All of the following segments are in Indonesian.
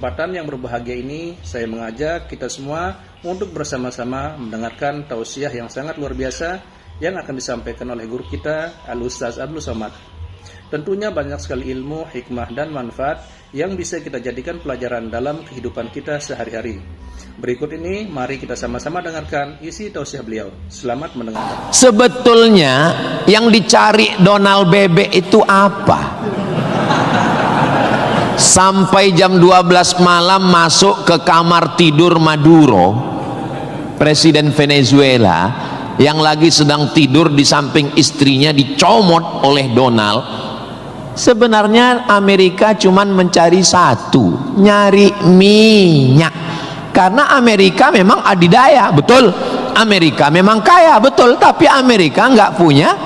Kesempatan yang berbahagia ini, saya mengajak kita semua untuk bersama-sama mendengarkan tausiah yang sangat luar biasa yang akan disampaikan oleh guru kita, Al-Ustaz Abdul Somad. Tentunya banyak sekali ilmu, hikmah, dan manfaat yang bisa kita jadikan pelajaran dalam kehidupan kita sehari-hari. Berikut ini, mari kita sama-sama dengarkan isi tausiah beliau. Selamat mendengarkan. Sebetulnya yang dicari Donald Bebek itu apa? Sampai jam 12 malam masuk ke kamar tidur Maduro, presiden Venezuela, yang lagi sedang tidur di samping istrinya dicomot oleh Donald. Sebenarnya Amerika cuman mencari satu, nyari minyak. Karena Amerika memang adidaya, betul. Amerika memang kaya, betul. Tapi Amerika nggak punya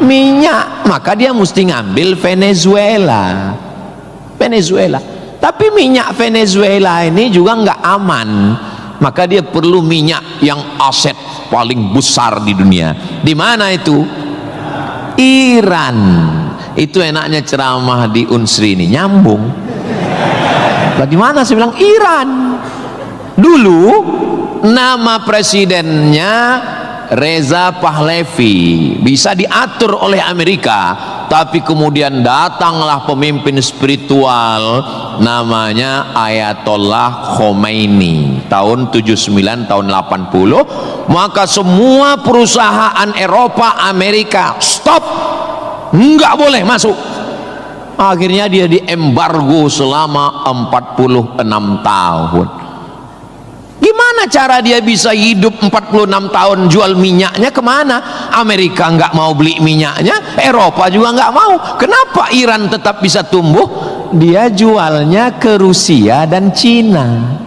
minyak, maka dia mesti ngambil Venezuela. Tapi minyak Venezuela ini juga nggak aman, maka dia perlu minyak yang aset paling besar di dunia. Di mana itu? Iran. Itu enaknya ceramah di Unsri ini, nyambung. Bagaimana saya bilang Iran? Dulu nama presidennya Reza Pahlavi, bisa diatur oleh Amerika. Tapi kemudian datanglah pemimpin spiritual namanya Ayatollah Khomeini tahun 79 tahun 80, maka semua perusahaan Eropa, Amerika stop, nggak boleh masuk. Akhirnya dia diembargo selama 46 tahun. Gimana cara dia bisa hidup 46 tahun? Jual minyaknya kemana? Amerika nggak mau beli minyaknya, Eropa juga nggak mau. Kenapa Iran tetap bisa tumbuh? Dia jualnya ke Rusia dan Cina.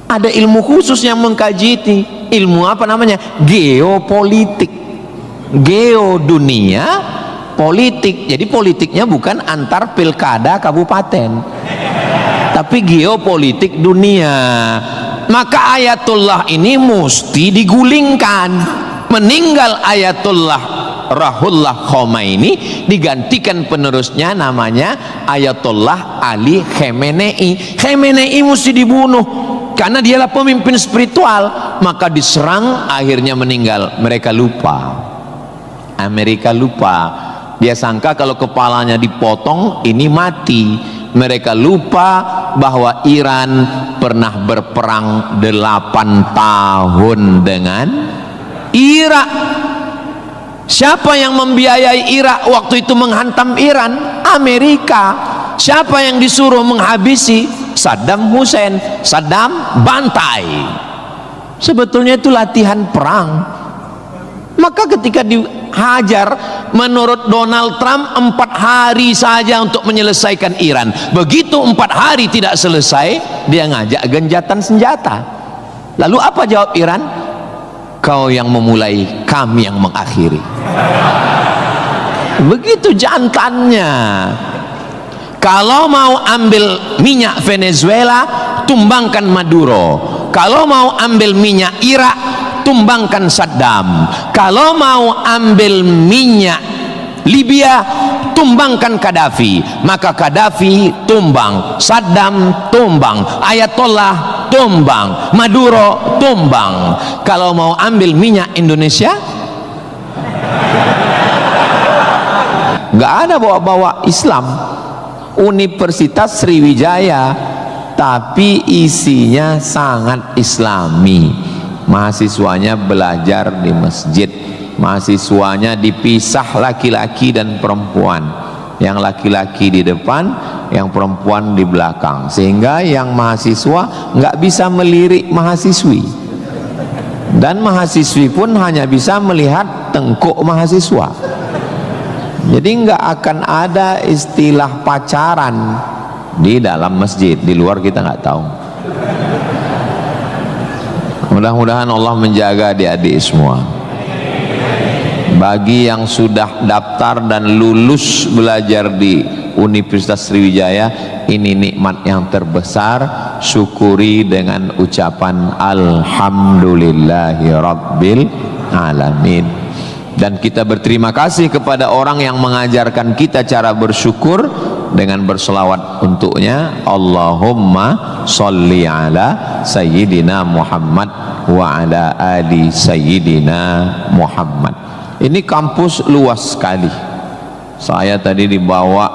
Ada ilmu khusus yang mengkaji ini. Ilmu apa namanya? Geopolitik. Geo dunia, politik. Jadi politiknya bukan antar pilkada kabupaten, tapi geopolitik dunia. Maka Ayatullah ini mesti digulingkan. Meninggal Ayatullah Ruhollah Khomeini, digantikan penerusnya namanya Ayatollah Ali Khamenei. Khamenei mesti dibunuh karena dialah pemimpin spiritual. Maka diserang, akhirnya meninggal. Mereka lupa, Amerika lupa. Dia sangka kalau kepalanya dipotong ini mati. Mereka lupa bahwa Iran pernah berperang 8 tahun dengan Irak. Siapa yang membiayai Irak waktu itu menghantam Iran? Amerika. Siapa yang disuruh menghabisi? Saddam Hussein. Saddam bantai. Sebetulnya itu latihan perang. Maka ketika dihajar, menurut Donald Trump 4 hari saja untuk menyelesaikan Iran. Begitu 4 hari tidak selesai, dia ngajak genjatan senjata. Lalu apa jawab Iran? Kau yang memulai, kami yang mengakhiri. Begitu jantannya. Kalau mau ambil minyak Venezuela, tumbangkan Maduro. Kalau mau ambil minyak Irak, tumbangkan Saddam. Kalau mau ambil minyak Libya, tumbangkan Gaddafi. Maka Gaddafi tumbang, Saddam tumbang, Ayatollah tumbang, Maduro tumbang. Kalau mau ambil minyak Indonesia, nggak ada bawa-bawa Islam. Universitas Sriwijaya, tapi isinya sangat Islami. Mahasiswanya belajar di masjid, mahasiswanya dipisah laki-laki dan perempuan, yang laki-laki di depan, yang perempuan di belakang, sehingga yang mahasiswa nggak bisa melirik mahasiswi, dan mahasiswi pun hanya bisa melihat tengkuk mahasiswa. Jadi nggak akan ada istilah pacaran di dalam masjid, di luar kita nggak tahu. Mudah-mudahan Allah menjaga adik-adik semua. Bagi yang sudah daftar dan lulus belajar di Universitas Sriwijaya, ini nikmat yang terbesar. Syukuri dengan ucapan Alhamdulillahi Rabbil Alamin. Dan kita berterima kasih kepada orang yang mengajarkan kita cara bersyukur dengan berselawat untuknya. Allahumma sholli ala sayyidina Muhammad wa ala ali sayyidina Muhammad. Ini kampus luas sekali. Saya tadi dibawa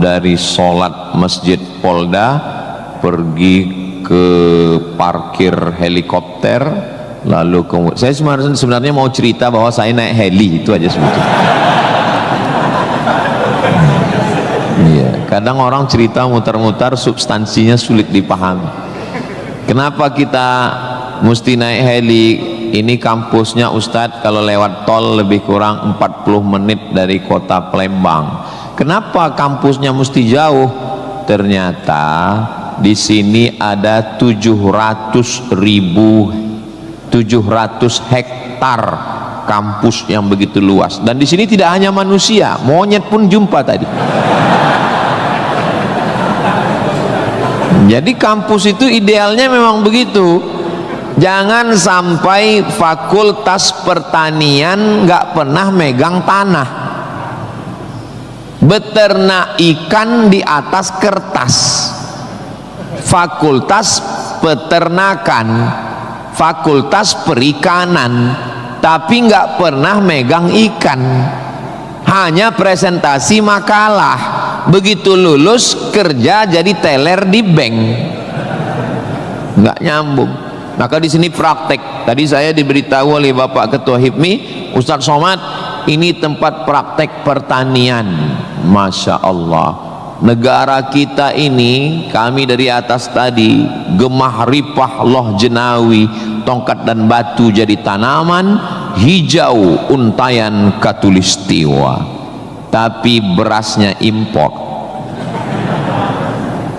dari sholat Masjid Polda pergi ke parkir helikopter, lalu saya sebenarnya mau cerita bahwa saya naik heli, itu aja sebetulnya. Iya, kadang orang cerita mutar-mutar substansinya sulit dipahami. Kenapa kita mesti naik heli? Ini kampusnya Ustadz kalau lewat tol lebih kurang 40 menit dari kota Palembang. Kenapa kampusnya mesti jauh? Ternyata di sini ada 700 hektar kampus yang begitu luas, dan di sini tidak hanya manusia, monyet pun jumpa tadi. Jadi kampus itu idealnya memang begitu. Jangan sampai fakultas pertanian nggak pernah megang tanah, beternak ikan di atas kertas. Fakultas peternakan, fakultas perikanan, tapi nggak pernah megang ikan, hanya presentasi makalah. Begitu lulus kerja jadi teller di bank, nggak nyambung. Maka di sini praktek. Tadi saya diberitahu oleh Bapak Ketua HIPMI, Ustadz Somad, ini tempat praktek pertanian. Masya Allah. Negara kita ini, kami dari atas tadi, gemah ripah loh jenawi, tongkat dan batu jadi tanaman, hijau untayan katulistiwa, tapi berasnya impor.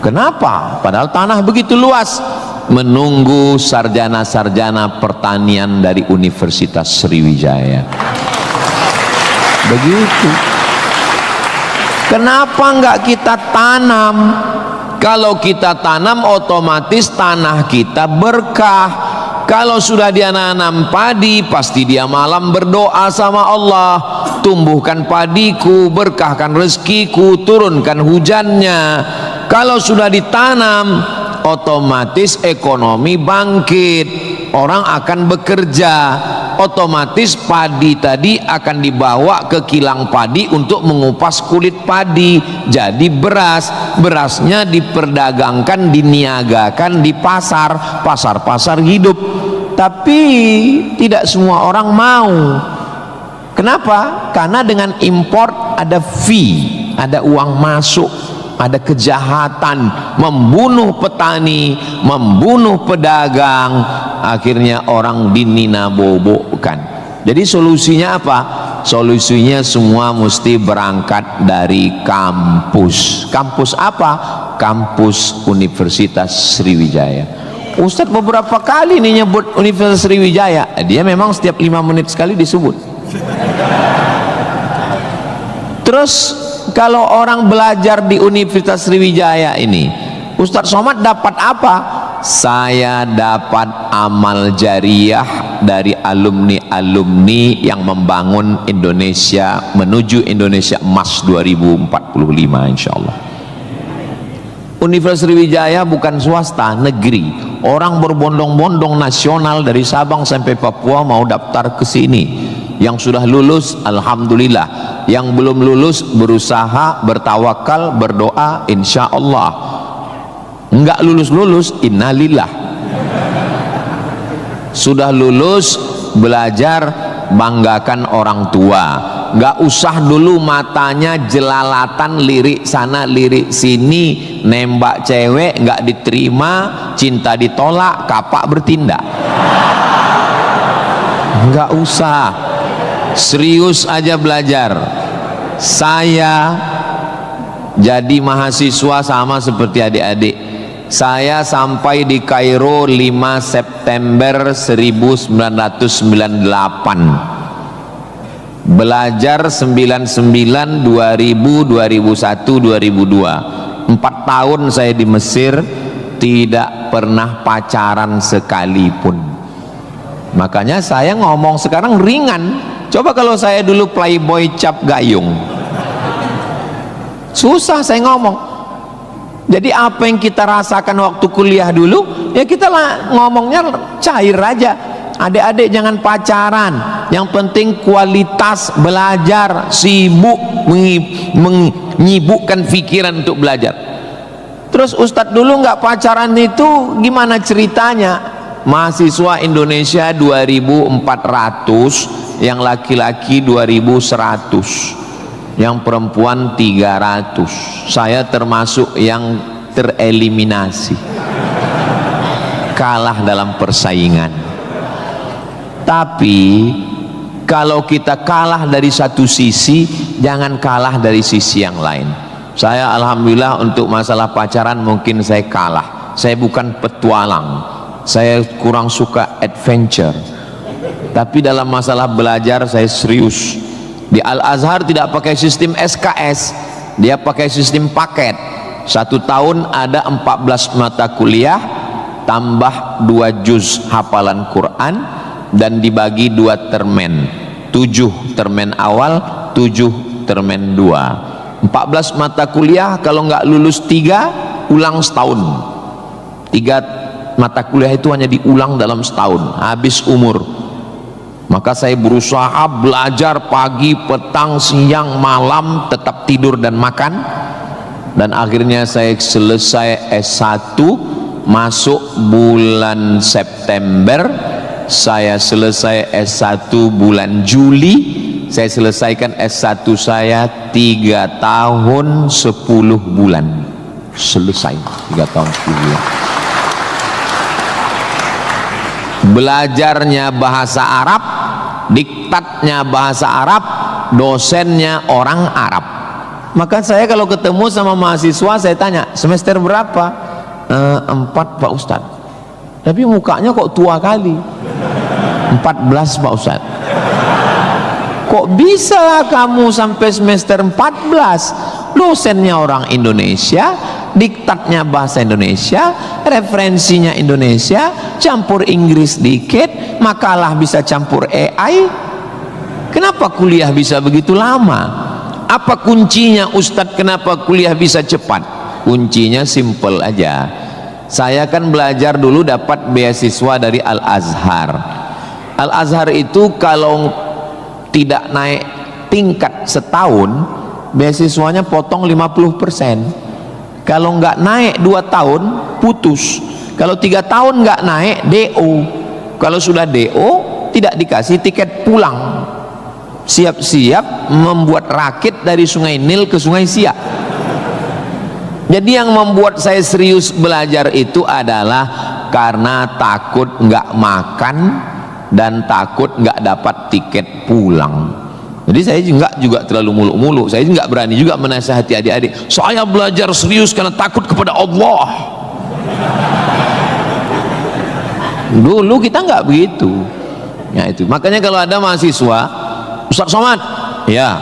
Kenapa? Padahal tanah begitu luas. Menunggu sarjana-sarjana pertanian dari Universitas Sriwijaya. Begitu. Kenapa enggak kita tanam? Kalau kita tanam otomatis tanah kita berkah. Kalau sudah dia nanam padi, pasti dia malam berdoa sama Allah, tumbuhkan padiku, berkahkan rezekiku, turunkan hujannya. Kalau sudah ditanam, otomatis ekonomi bangkit, orang akan bekerja, otomatis padi tadi akan dibawa ke kilang padi untuk mengupas kulit padi jadi beras. Berasnya diperdagangkan, diniagakan di pasar hidup. Tapi tidak semua orang mau. Kenapa? Karena dengan import ada fee, ada uang masuk, ada kejahatan, membunuh petani, membunuh pedagang, akhirnya orang dininabobokan. Jadi solusinya apa? Solusinya semua mesti berangkat dari kampus. Kampus apa? Kampus Universitas Sriwijaya. Ustadz beberapa kali nih nyebut Universitas Sriwijaya, dia memang setiap 5 menit sekali disebut. Terus kalau orang belajar di Universitas Sriwijaya ini, Ustadz Somad dapat apa? Saya dapat amal jariah dari alumni-alumni yang membangun Indonesia menuju Indonesia Emas 2045 insya Allah. Universitas Sriwijaya bukan swasta, negeri. Orang berbondong-bondong nasional dari Sabang sampai Papua mau daftar ke sini. Yang sudah lulus, alhamdulillah. Yang belum lulus, berusaha, bertawakal, berdoa, insya Allah. Enggak lulus-lulus, innalillah. Sudah lulus, belajar, banggakan orang tua. Enggak usah dulu matanya jelalatan, lirik sana lirik sini, nembak cewek enggak diterima, cinta ditolak, kapak bertindak. Enggak usah, serius aja belajar. Saya jadi mahasiswa sama seperti adik-adik. Saya sampai di Kairo 5 September 1998. Belajar 99, 2000, 2001, 2002. 4 tahun saya di Mesir, tidak pernah pacaran sekalipun. Makanya saya ngomong sekarang ringan. Coba kalau saya dulu playboy cap gayung, susah saya ngomong. Jadi apa yang kita rasakan waktu kuliah dulu, ya kita lah ngomongnya cair aja. Adik-adik jangan pacaran, yang penting kualitas belajar, sibuk menyibukkan pikiran untuk belajar. Terus Ustadz dulu nggak pacaran itu gimana ceritanya? Mahasiswa Indonesia 2.400, yang laki-laki 2.100, yang perempuan 300. Saya termasuk yang tereliminasi, kalah dalam persaingan. Tapi kalau kita kalah dari satu sisi, jangan kalah dari sisi yang lain. Saya alhamdulillah untuk masalah pacaran mungkin saya kalah. Saya bukan petualang, saya kurang suka adventure. Tapi dalam masalah belajar saya serius. Di Al-Azhar tidak pakai sistem SKS, dia pakai sistem paket. 1 tahun ada 14 mata kuliah, tambah 2 juz hafalan Quran, dan dibagi 2 termen, 7 termen awal, 7 termen 2. 14 mata kuliah, kalau nggak lulus 3, ulang setahun. 3 mata kuliah itu hanya diulang dalam setahun, habis umur. Maka saya berusaha belajar pagi, petang, siang, malam, tetap tidur dan makan. Dan akhirnya saya selesai S1, masuk bulan September. Saya selesai S1 bulan Juli. Saya selesaikan S1 saya 3 tahun 10 bulan. Selesai 3 tahun 10 bulan. Belajarnya bahasa Arab, diktatnya bahasa Arab, dosennya orang Arab. Maka saya kalau ketemu sama mahasiswa, saya tanya, semester berapa? 4 Pak Ustadz. Tapi mukanya kok tua kali. 14 Pak Ustadz. Kok bisa kamu sampai semester 14? Dosennya orang Indonesia, diktatnya bahasa Indonesia, referensinya Indonesia, campur Inggris dikit, makalah bisa campur AI. Kenapa kuliah bisa begitu lama? Apa kuncinya Ustadz, kenapa kuliah bisa cepat? Kuncinya simple aja. Saya kan belajar dulu dapat beasiswa dari Al-Azhar. Al-Azhar itu kalau tidak naik tingkat setahun, beasiswanya potong 50%. Kalau nggak naik 2 tahun, putus. Kalau 3 tahun nggak naik, DO. Kalau sudah DO, tidak dikasih tiket pulang. Siap-siap membuat rakit dari Sungai Nil ke Sungai Siak. Jadi yang membuat saya serius belajar itu adalah karena takut nggak makan dan takut nggak dapat tiket pulang. Jadi saya juga terlalu muluk-muluk. Saya nggak berani juga menasihati adik-adik. Saya belajar serius karena takut kepada Allah. Dulu kita nggak begitu. Ya itu. Makanya kalau ada mahasiswa, Ustaz Somad, ya,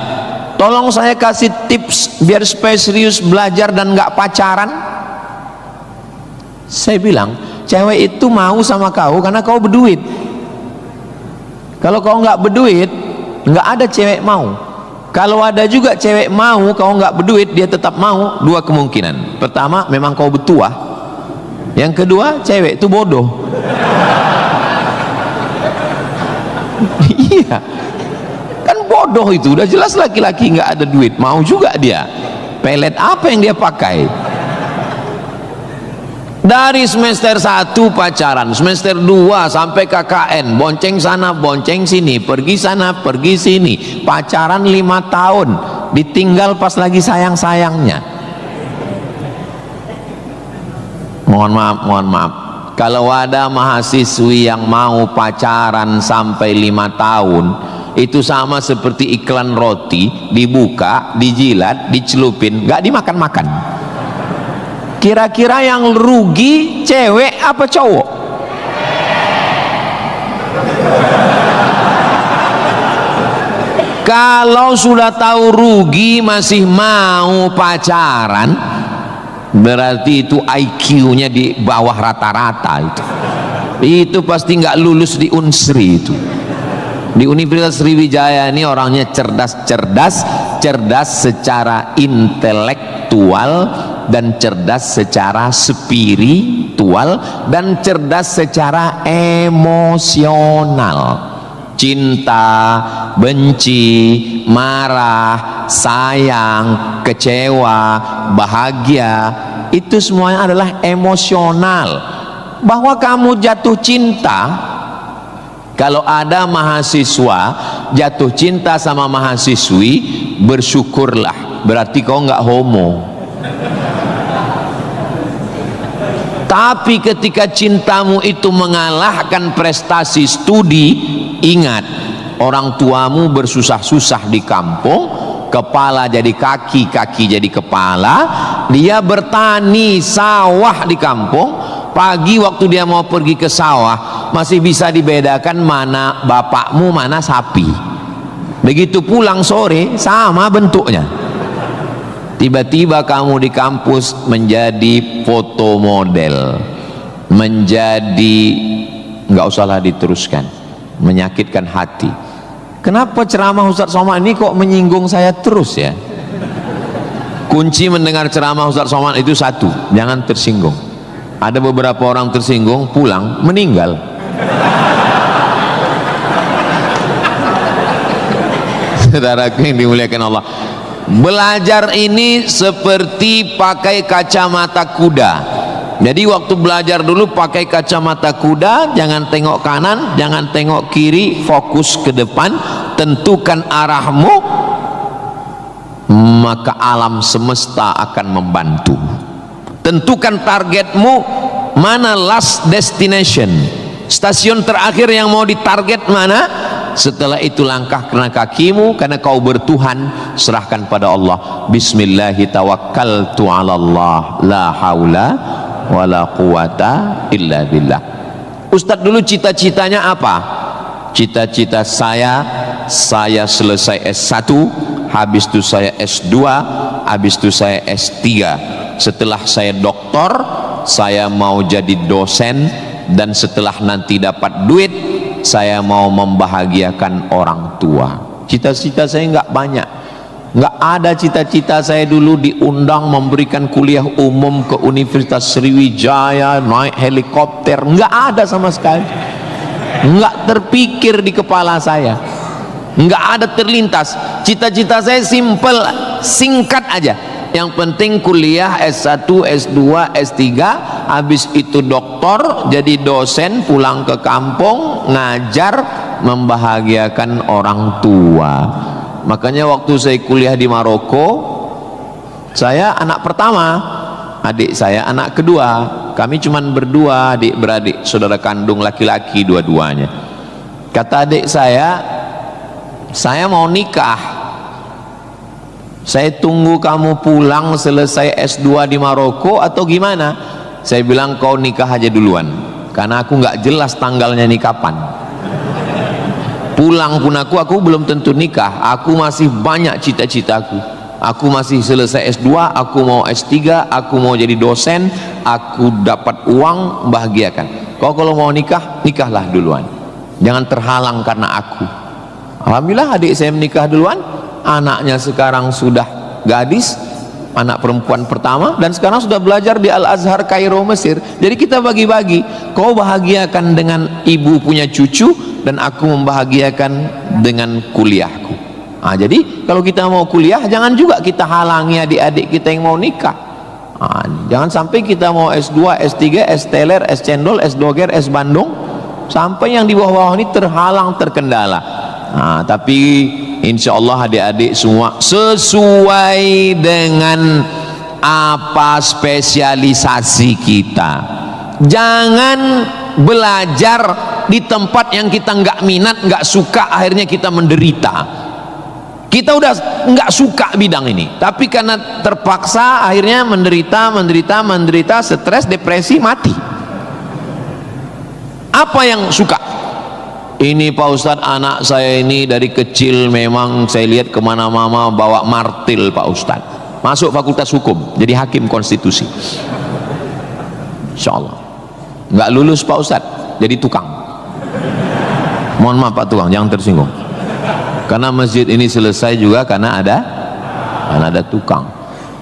tolong saya kasih tips biar supaya serius belajar dan nggak pacaran. Saya bilang, cewek itu mau sama kau karena kau berduit. Kalau kau nggak berduit, nggak ada cewek mau. Kalau ada juga cewek mau, kau nggak berduit, dia tetap mau. 2 kemungkinan. Pertama, memang kau bertuah. Yang kedua, cewek itu bodoh. Iya, kan bodoh itu. Udah jelas laki-laki nggak ada duit, mau juga dia. Pelet apa yang dia pakai? Dari semester 1 pacaran, semester 2 sampai KKN, bonceng sana bonceng sini, pergi sana pergi sini, pacaran 5 tahun, ditinggal pas lagi sayang-sayangnya. Mohon maaf, kalau ada mahasiswi yang mau pacaran sampai 5 tahun, itu sama seperti iklan roti, dibuka, dijilat, dicelupin, nggak dimakan-makan. Kira-kira yang rugi cewek apa cowok? Kalau sudah tahu rugi masih mau pacaran, berarti itu IQ-nya di bawah rata-rata itu. Itu pasti nggak lulus di Unsri itu. Di Universitas Sriwijaya ini orangnya cerdas secara intelektual dan cerdas secara spiritual dan cerdas secara emosional. Cinta, benci, marah, sayang, kecewa, bahagia, itu semuanya adalah emosional. Bahwa kamu jatuh cinta, kalau ada mahasiswa jatuh cinta sama mahasiswi, bersyukurlah, berarti kau nggak homo. Tapi ketika cintamu itu mengalahkan prestasi studi, ingat, orang tuamu bersusah-susah di kampung, kepala jadi kaki, kaki jadi kepala, dia bertani sawah di kampung. Pagi waktu dia mau pergi ke sawah, masih bisa dibedakan mana bapakmu, mana sapi. Begitu pulang sore, sama bentuknya. Tiba-tiba kamu di kampus menjadi foto model, menjadi, nggak usahlah diteruskan, menyakitkan hati. Kenapa ceramah Ustaz Somad ini kok menyinggung saya terus ya? Kunci mendengar ceramah Ustaz Somad itu satu, jangan tersinggung. Ada beberapa orang tersinggung, pulang meninggal. Saudaraku yang dimuliakan Allah, belajar ini seperti pakai kacamata kuda. Jadi waktu belajar dulu pakai kacamata kuda, jangan tengok kanan, jangan tengok kiri, fokus ke depan, tentukan arahmu, maka alam semesta akan membantu. Tentukan targetmu, mana last destination, stasiun terakhir yang mau ditarget mana. Setelah itu langkah karena kakimu, karena kau bertuhan, serahkan pada Allah. Bismillahi tawakkaltu ala Allah, la haula wala quwata illa billah. Ustadz dulu cita-citanya apa? Cita-cita saya selesai S1, habis itu saya S2, habis itu saya S3. Setelah saya doktor, saya mau jadi dosen, dan setelah nanti dapat duit, saya mau membahagiakan orang tua. Cita-cita saya nggak banyak, nggak ada cita-cita saya dulu diundang memberikan kuliah umum ke Universitas Sriwijaya, naik helikopter, nggak ada sama sekali, nggak terpikir di kepala saya, nggak ada terlintas. Cita-cita saya simple, singkat aja. Yang penting kuliah S1, S2, S3, habis itu doktor, jadi dosen, pulang ke kampung, ngajar, membahagiakan orang tua. Makanya waktu saya kuliah di Maroko, saya anak pertama, adik saya anak kedua. Kami cuman berdua, adik beradik, saudara kandung laki-laki dua-duanya. Kata adik saya mau nikah. Saya tunggu kamu pulang selesai S2 di Maroko atau gimana? Saya bilang kau nikah aja duluan, karena aku nggak jelas tanggalnya nih kapan. Pulang pun aku belum tentu nikah. Aku masih banyak cita-citaku. Aku masih selesai S2, aku mau S3, aku mau jadi dosen, aku dapat uang, bahagiakan. Kau kalau mau nikah, nikahlah duluan, jangan terhalang karena aku. Alhamdulillah adik saya menikah duluan. Anaknya sekarang sudah gadis, anak perempuan pertama, dan sekarang sudah belajar di Al-Azhar Kairo, Mesir. Jadi kita bagi-bagi, kau bahagiakan dengan ibu punya cucu, dan aku membahagiakan dengan kuliahku. Nah, jadi kalau kita mau kuliah, jangan juga kita halangi adik-adik kita yang mau nikah. Nah, jangan sampai kita mau S2, S3, S teler, S cendol, S doger, S Bandung, sampai yang di bawah-bawah ini terhalang, terkendala. Nah, tapi insya Allah adik-adik semua sesuai dengan apa spesialisasi kita. Jangan belajar di tempat yang kita nggak minat, nggak suka, akhirnya kita menderita. Kita udah nggak suka bidang ini, tapi karena terpaksa akhirnya menderita, stres, depresi, mati. Apa yang suka? Ini Pak Ustadz, anak saya ini dari kecil memang saya lihat kemana-mana bawa martil Pak Ustadz. Masuk fakultas hukum, jadi hakim konstitusi. Insya Allah. Nggak lulus Pak Ustadz, jadi tukang. Mohon maaf Pak Tukang, jangan tersinggung. Karena masjid ini selesai juga karena ada tukang.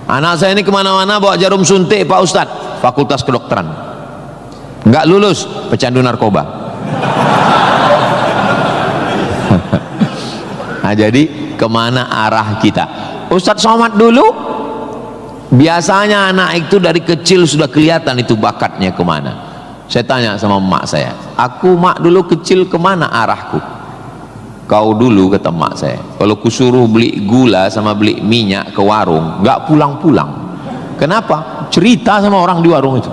Anak saya ini kemana-mana bawa jarum suntik Pak Ustadz, fakultas kedokteran. Nggak lulus, pecandu narkoba. Nah, jadi kemana arah kita? Ustadz Somad dulu, biasanya anak itu dari kecil sudah kelihatan itu bakatnya kemana. Saya tanya sama emak saya, aku mak dulu kecil kemana arahku? Kau dulu, kata emak saya, kalau kusuruh beli gula sama beli minyak ke warung, nggak pulang-pulang. Kenapa? Cerita sama orang di warung itu.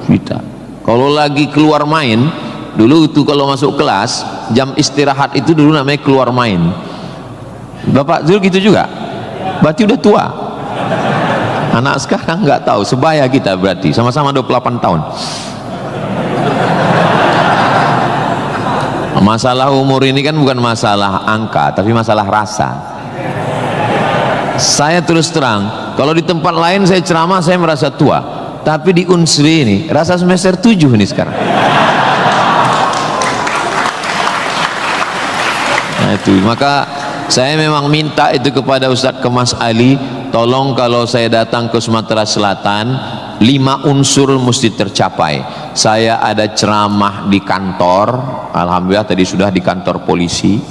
Cerita. Kalau lagi keluar main, dulu itu kalau masuk kelas, jam istirahat itu dulu namanya keluar main. Bapak dulu gitu juga? Berarti udah tua. Anak sekarang nggak tahu, sebaya kita berarti, sama-sama 28 tahun. Masalah umur ini kan bukan masalah angka, tapi masalah rasa. Saya terus terang, kalau di tempat lain saya ceramah saya merasa tua, tapi di Unsri ini rasa semester 7 ini sekarang. Nah itu, maka saya memang minta itu kepada Ustadz Kemas Ali, tolong kalau saya datang ke Sumatera Selatan, 5 unsur mesti tercapai. Saya ada ceramah di kantor, alhamdulillah tadi sudah di kantor polisi.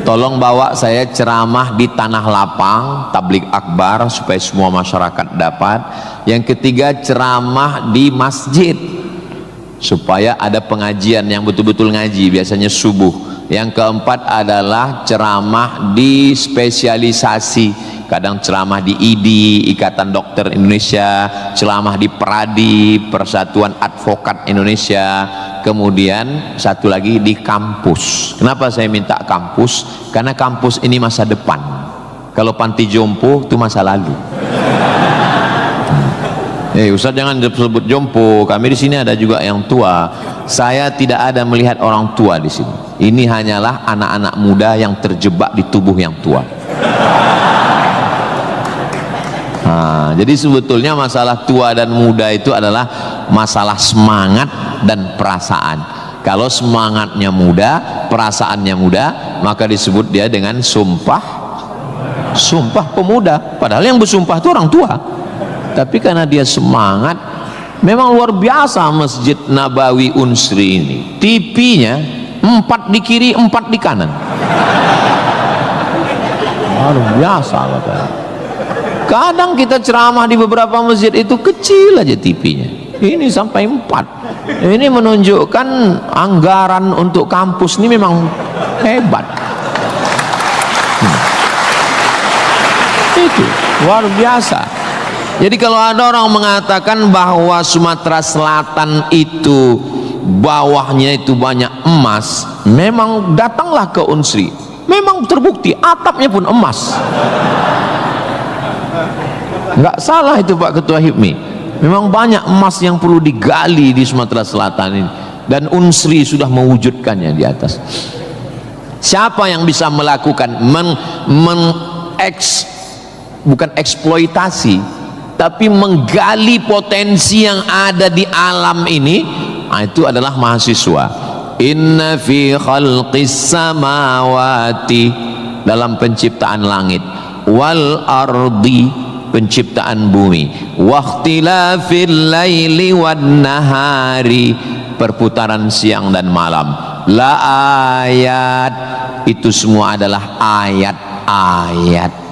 Tolong bawa saya ceramah di tanah lapang, tablik akbar supaya semua masyarakat dapat. Yang ketiga, ceramah di masjid supaya ada pengajian yang betul-betul ngaji, biasanya subuh. Yang keempat adalah ceramah di spesialisasi, kadang ceramah di IDI, Ikatan Dokter Indonesia, ceramah di PERADI, Persatuan Advokat Indonesia, kemudian satu lagi di kampus. Kenapa saya minta kampus? Karena kampus ini masa depan. Kalau panti jompo itu masa lalu. Ustaz jangan sebut jompo, kami di sini ada juga yang tua. Saya tidak ada melihat orang tua di sini. Ini hanyalah anak-anak muda yang terjebak di tubuh yang tua. Nah, jadi sebetulnya masalah tua dan muda itu adalah masalah semangat dan perasaan. Kalau semangatnya muda, perasaannya muda, maka disebut dia dengan sumpah pemuda. Padahal yang bersumpah itu orang tua. Tapi karena dia semangat, memang luar biasa Masjid Nabawi Unsri ini. TV-nya 4 di kiri, 4 di kanan. Luar biasa katanya. Kadang kita ceramah di beberapa masjid itu kecil aja TV-nya. Ini sampai 4. Ini menunjukkan anggaran untuk kampus ini memang hebat. Itu luar biasa. Jadi kalau ada orang mengatakan bahwa Sumatera Selatan itu bawahnya itu banyak emas, memang datanglah ke Unsri, memang terbukti atapnya pun emas. Nggak salah itu Pak Ketua HIPMI, memang banyak emas yang perlu digali di Sumatera Selatan ini, dan Unsri sudah mewujudkannya di atas. Siapa yang bisa melakukan bukan eksploitasi, tapi menggali potensi yang ada di alam ini, itu adalah mahasiswa. Inna fi khalqis samawati, dalam penciptaan langit, wal ardi, penciptaan bumi, wakhtilafil laili wan nahari, perputaran siang dan malam, la ayat, itu semua adalah ayat-ayat.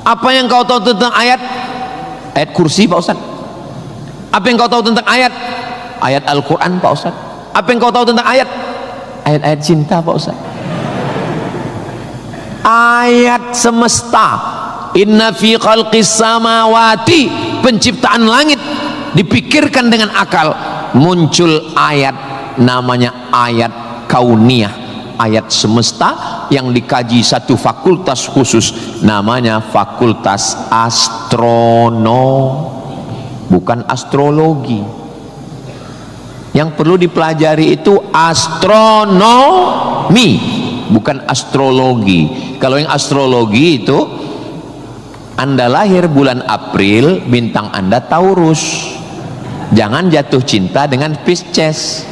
Apa yang kau tahu tentang ayat? Ayat kursi Pak Ustaz. Apa yang kau tahu tentang ayat? Ayat Al-Quran Pak Ustaz. Apa yang kau tahu tentang ayat? Ayat-ayat cinta Pak Ustaz. Ayat semesta. Inna fi khalqis samawati, penciptaan langit dipikirkan dengan akal, muncul ayat namanya ayat kauniyah, ayat semesta yang dikaji satu fakultas khusus namanya fakultas bukan astrologi. Yang perlu dipelajari itu astronomi, bukan astrologi. Kalau yang astrologi itu Anda lahir bulan April, bintang Anda Taurus, jangan jatuh cinta dengan Pisces.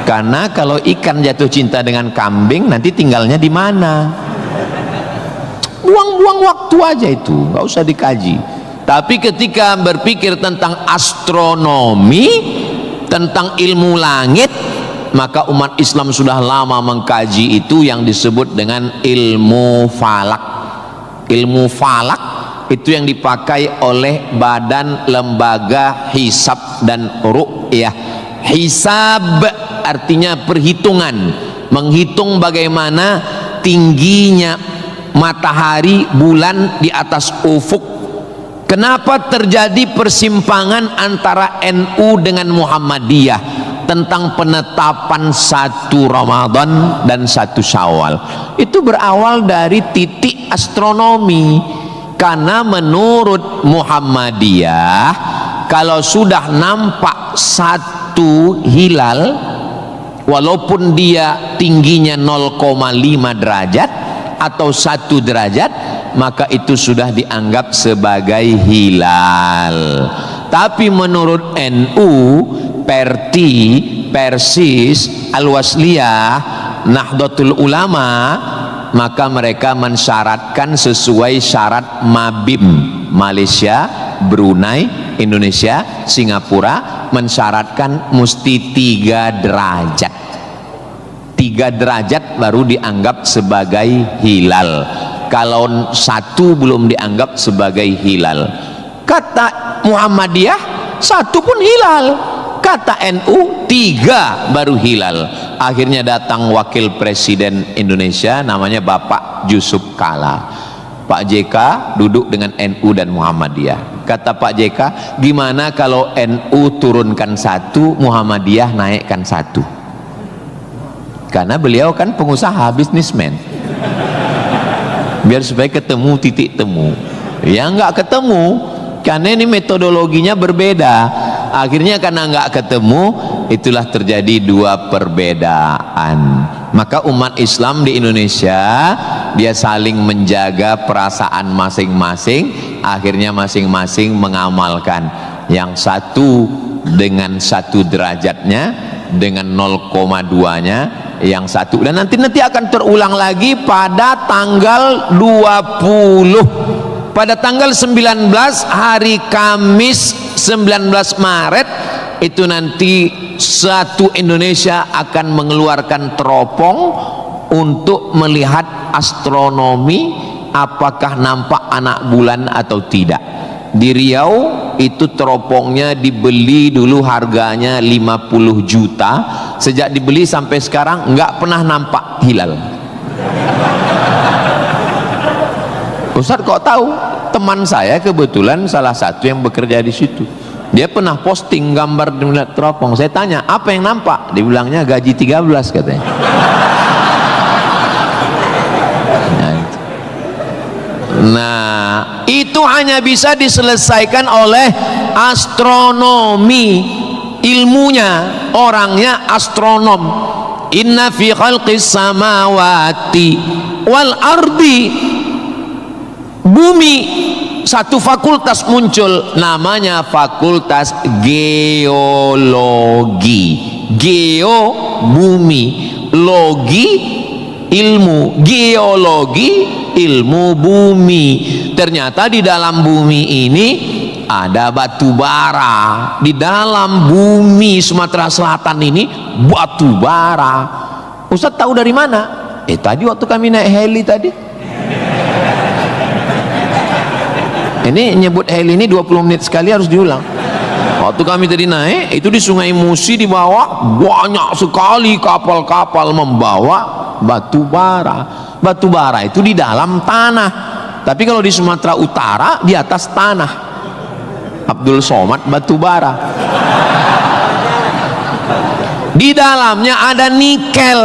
Karena kalau ikan jatuh cinta dengan kambing, nanti tinggalnya di mana? Buang-buang waktu aja itu, nggak usah dikaji. Tapi ketika berpikir tentang astronomi, tentang ilmu langit, maka umat Islam sudah lama mengkaji itu yang disebut dengan ilmu falak. Ilmu falak itu yang dipakai oleh Badan Lembaga Hisab dan Ru'yah. Hisab artinya perhitungan, menghitung bagaimana tingginya matahari, bulan di atas ufuk. Kenapa terjadi persimpangan antara NU dengan Muhammadiyah tentang penetapan 1 Ramadan dan 1 Syawal? Itu berawal dari titik astronomi. Karena menurut Muhammadiyah, kalau sudah nampak 1 hilal, walaupun dia tingginya 0,5 derajat atau 1 derajat, maka itu sudah dianggap sebagai hilal. Tapi menurut NU, Perti, Persis, Al-Wasliyah, Nahdlatul Ulama, maka mereka mensyaratkan sesuai syarat Mabim, Malaysia, Brunei, Indonesia, Singapura, mensyaratkan mesti 3 derajat. 3 derajat baru dianggap sebagai hilal. Kalau 1 belum dianggap sebagai hilal. Kata Muhammadiyah 1 pun hilal, kata NU 3 baru hilal. Akhirnya datang wakil presiden Indonesia, namanya Bapak Yusuf Kala. Pak JK duduk dengan NU dan Muhammadiyah. Kata Pak JK, gimana kalau NU turunkan 1, Muhammadiyah naikkan 1? Karena beliau kan pengusaha, bisnismen, biar supaya ketemu titik temu. Ya nggak ketemu, karena ini metodologinya berbeda. Akhirnya karena nggak ketemu, itulah terjadi 2 perbedaan. Maka umat Islam di Indonesia, dia saling menjaga perasaan masing-masing. Akhirnya masing-masing mengamalkan. Yang 1 dengan 1 derajatnya, dengan 0,2-nya, yang 1. Dan nanti akan terulang lagi pada tanggal 20. Pada tanggal 19 hari Kamis 19 Maret itu nanti satu Indonesia akan mengeluarkan teropong untuk melihat astronomi, apakah nampak anak bulan atau tidak. Di Riau itu teropongnya dibeli dulu harganya 50 juta. Sejak dibeli sampai sekarang nggak pernah nampak hilal. Ustaz kok tahu? Teman saya kebetulan salah satu yang bekerja di situ. Dia pernah posting gambar di teropong. Saya tanya, apa yang nampak? Dibilangnya gaji 13 katanya. Nah, itu hanya bisa diselesaikan oleh astronomi. Ilmunya, orangnya astronom. Inna fi khalqis samawati wal ardi, bumi, satu fakultas muncul namanya fakultas geologi. Geo bumi, logi ilmu, geologi ilmu bumi. Ternyata di dalam bumi ini ada batu bara. Di dalam bumi Sumatera Selatan ini batu bara. Ustaz tahu dari mana? Tadi waktu kami naik heli tadi. Ini nyebut heli ini 20 menit sekali harus diulang. Waktu kami tadi naik, itu di Sungai Musi di bawah banyak sekali kapal-kapal membawa batu bara. Batu bara itu di dalam tanah. Tapi kalau di Sumatera Utara di atas tanah. Abdul Somad batu bara. Di dalamnya ada nikel,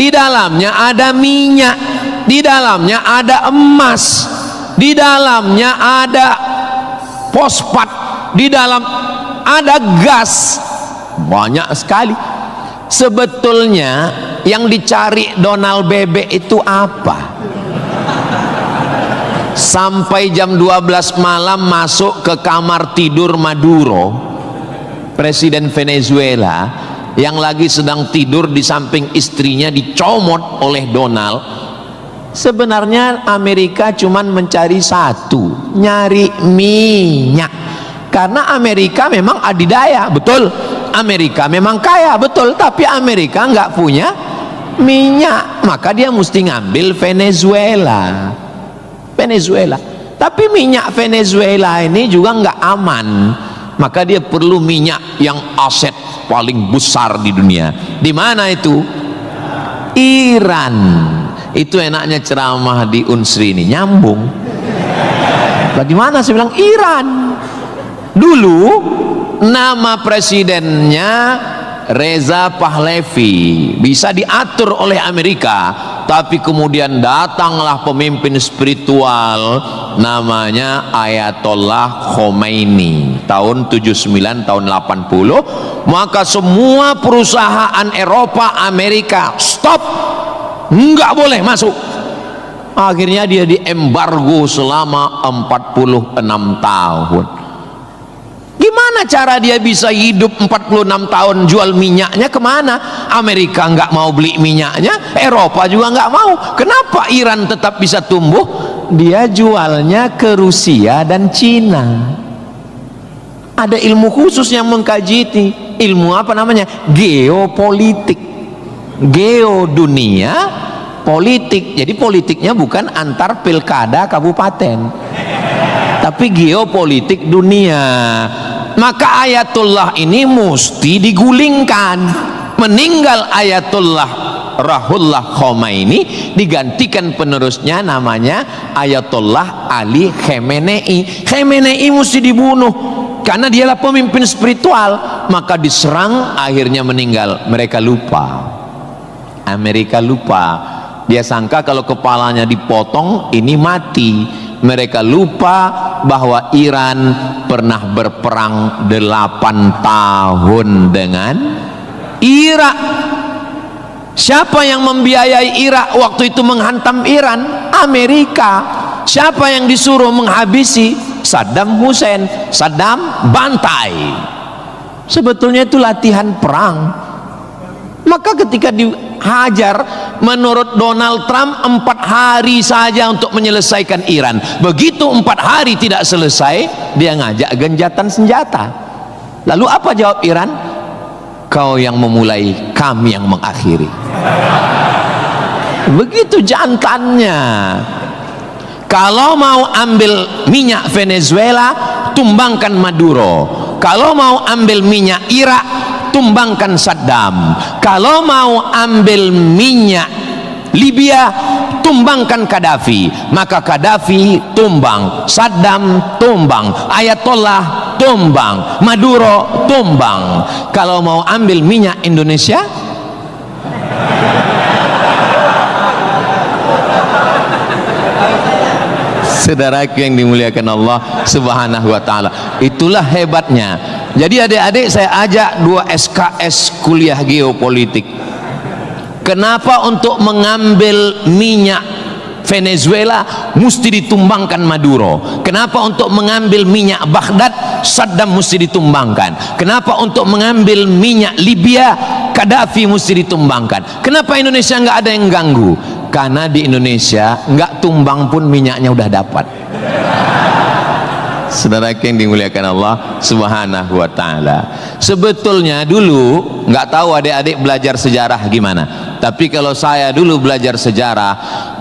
di dalamnya ada minyak, di dalamnya ada emas, di dalamnya ada fosfat, di dalam ada gas, banyak sekali. Sebetulnya yang dicari Donald Bebek itu apa? Sampai jam 12 malam masuk ke kamar tidur Maduro, presiden Venezuela, yang lagi sedang tidur di samping istrinya dicomot oleh Donald. Sebenarnya Amerika cuman mencari satu, nyari minyak. Karena Amerika memang adidaya, betul. Amerika memang kaya, betul. Tapi Amerika nggak punya minyak, maka dia mesti ngambil Venezuela. Tapi minyak Venezuela ini juga nggak aman, maka dia perlu minyak yang aset paling besar di dunia. Di mana itu? Iran. Itu enaknya ceramah di Unsri ini, nyambung. Bagaimana saya bilang Iran? Dulu nama presidennya Reza Pahlavi, bisa diatur oleh Amerika, tapi kemudian datanglah pemimpin spiritual namanya Ayatollah Khomeini tahun 79 tahun 80, maka semua perusahaan Eropa, Amerika stop, nggak boleh masuk. Akhirnya dia diembargo selama 46 tahun. Gimana cara dia bisa hidup 46 tahun? Jual minyaknya kemana? Amerika nggak mau beli minyaknya, Eropa juga nggak mau. Kenapa Iran tetap bisa tumbuh? Dia jualnya ke Rusia dan Cina. Ada ilmu khusus yang mengkaji ini. Ilmu apa namanya? Geopolitik. Geo dunia, politik. Jadi politiknya bukan antar pilkada kabupaten, tapi geopolitik dunia. Maka Ayatullah ini mesti digulingkan. Meninggal Ayatullah Ruhollah Khomeini, digantikan penerusnya namanya Ayatollah Ali Khamenei. Khamenei mesti dibunuh karena dialah pemimpin spiritual, maka diserang, akhirnya meninggal. Mereka lupa, Amerika lupa. Dia sangka kalau kepalanya dipotong ini mati. Mereka lupa bahwa Iran pernah berperang 8 tahun dengan Irak. Siapa yang membiayai Irak waktu itu menghantam Iran? Amerika. Siapa yang disuruh menghabisi? Saddam Hussein. Saddam bantai. Sebetulnya itu latihan perang. Maka ketika dihajar, menurut Donald Trump 4 hari saja untuk menyelesaikan Iran. Begitu 4 hari tidak selesai, dia ngajak genjatan senjata. Lalu apa jawab Iran? Kau yang memulai, kami yang mengakhiri. Begitu jantannya. Kalau mau ambil minyak Venezuela, tumbangkan Maduro. Kalau mau ambil minyak Irak, tumbangkan Saddam. Kalau mau ambil minyak Libya, tumbangkan Gaddafi. Maka Gaddafi tumbang, Saddam tumbang, Ayatollah tumbang, Maduro tumbang. Kalau mau ambil minyak Indonesia, saudaraku yang dimuliakan Allah Subhanahu wa ta'ala, itulah hebatnya. Jadi adik-adik saya ajak 2 SKS kuliah geopolitik. Kenapa untuk mengambil minyak Venezuela mesti ditumbangkan Maduro? Kenapa untuk mengambil minyak Baghdad Saddam mesti ditumbangkan? Kenapa untuk mengambil minyak Libya Gaddafi mesti ditumbangkan? Kenapa Indonesia nggak ada yang ganggu? Karena di Indonesia nggak tumbang pun minyaknya udah dapat. Saudara yang dimuliakan Allah Subhanahu wa ta'ala, sebetulnya dulu nggak tahu adik-adik belajar sejarah gimana, tapi kalau saya dulu belajar sejarah,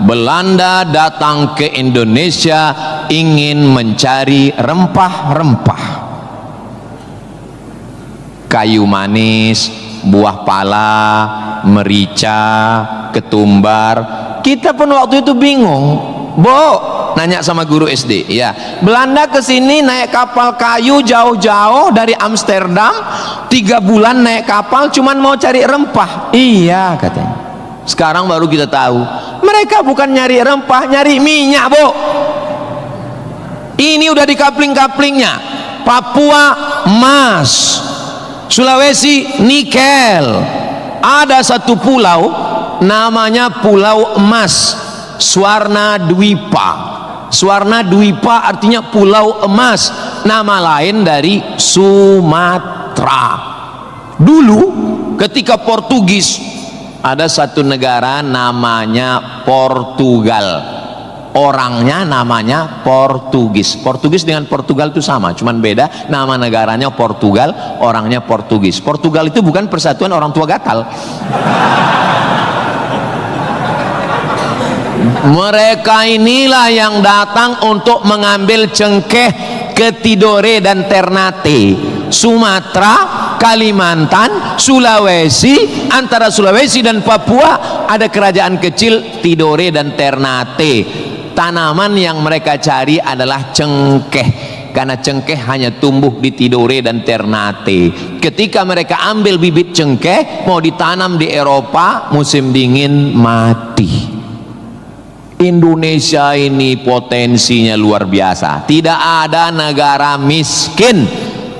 Belanda datang ke Indonesia ingin mencari rempah-rempah, kayu manis, buah pala, merica, ketumbar. Kita pun waktu itu bingung, nanya sama guru SD, ya, Belanda kesini naik kapal kayu jauh-jauh dari Amsterdam, 3 bulan naik kapal cuman mau cari rempah. Iya katanya. Sekarang baru kita tahu mereka bukan nyari rempah, nyari minyak, Ini udah di kapling-kaplingnya. Papua emas, Sulawesi nikel. Ada satu pulau namanya Pulau Emas, Swarna Dwipa. Swarna Dwipa artinya pulau emas, nama lain dari Sumatera. Dulu ketika Portugis, ada satu negara namanya Portugal, orangnya namanya Portugis. Portugis dengan Portugal itu sama, cuman beda nama negaranya Portugal, orangnya Portugis. Portugal itu bukan persatuan orang tua gatal. Mereka inilah yang datang untuk mengambil cengkeh ke Tidore dan Ternate, Sumatera, Kalimantan, Sulawesi. Antara Sulawesi dan Papua ada kerajaan kecil Tidore dan Ternate. Tanaman yang mereka cari adalah cengkeh, karena cengkeh hanya tumbuh di Tidore dan Ternate. Ketika mereka ambil bibit cengkeh mau ditanam di Eropa, musim dingin mati. Indonesia ini potensinya luar biasa. Tidak ada negara miskin,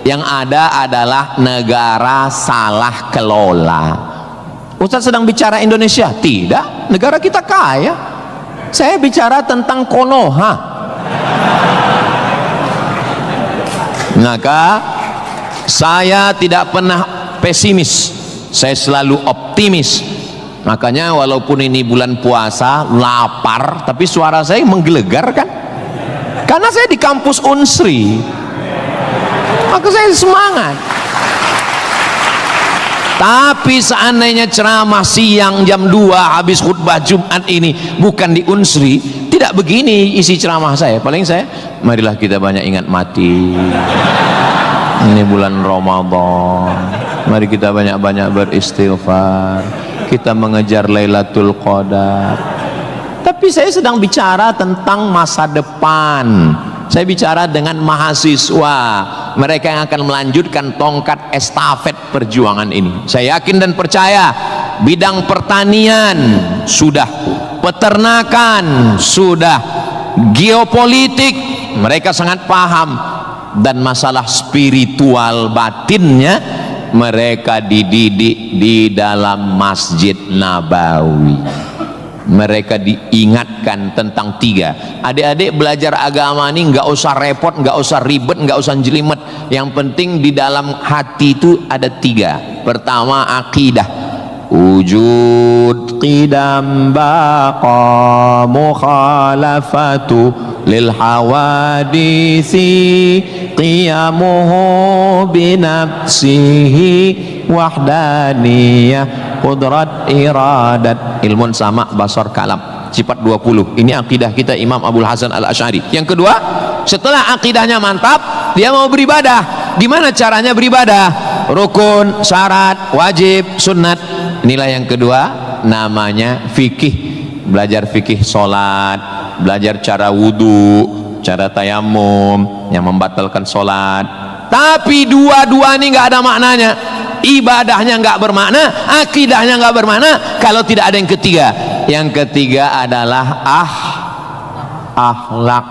yang ada adalah negara salah kelola. Ustaz sedang bicara Indonesia? Tidak, negara kita kaya. Saya bicara tentang Konoha. Maka saya tidak pernah pesimis, saya selalu optimis. Makanya walaupun ini bulan puasa, lapar, tapi suara saya menggelegar kan? Karena saya di kampus Unsri, maka saya semangat. Tapi seandainya ceramah siang jam 2 habis khutbah Jumat ini bukan di Unsri, tidak begini isi ceramah saya. Paling saya, marilah kita banyak ingat mati. Ini bulan Ramadan, mari kita banyak-banyak beristighfar, kita mengejar Lailatul Qadar. Tapi saya sedang bicara tentang masa depan. Saya bicara dengan mahasiswa, mereka yang akan melanjutkan tongkat estafet perjuangan ini. Saya yakin dan percaya bidang pertanian sudah, peternakan sudah, geopolitik mereka sangat paham, dan masalah spiritual batinnya mereka dididik di dalam Masjid Nabawi. Mereka diingatkan tentang 3. Adik-adik belajar agama ini nggak usah repot, nggak usah ribet, nggak usah jelimet. Yang penting di dalam hati itu ada 3. Pertama, akidah. Wujud qidam baqa mukhalafatu lil hawadisi qiyamuhu binafsihi wahdaniyah qudrat iradat ilmun sama basar kalam sifat 20. Ini akidah kita Imam Abul Hasan Al-Asy'ari. Yang kedua, setelah akidahnya mantap, dia mau beribadah. Gimana caranya beribadah? Rukun, syarat, wajib, sunnat. Inilah yang kedua, namanya fikih. Belajar fikih solat, belajar cara wudu, cara tayamum yang membatalkan solat. Tapi dua-dua ini nggak ada maknanya. Ibadahnya nggak bermakna, akidahnya nggak bermakna kalau tidak ada yang ketiga. Yang ketiga adalah akhlak,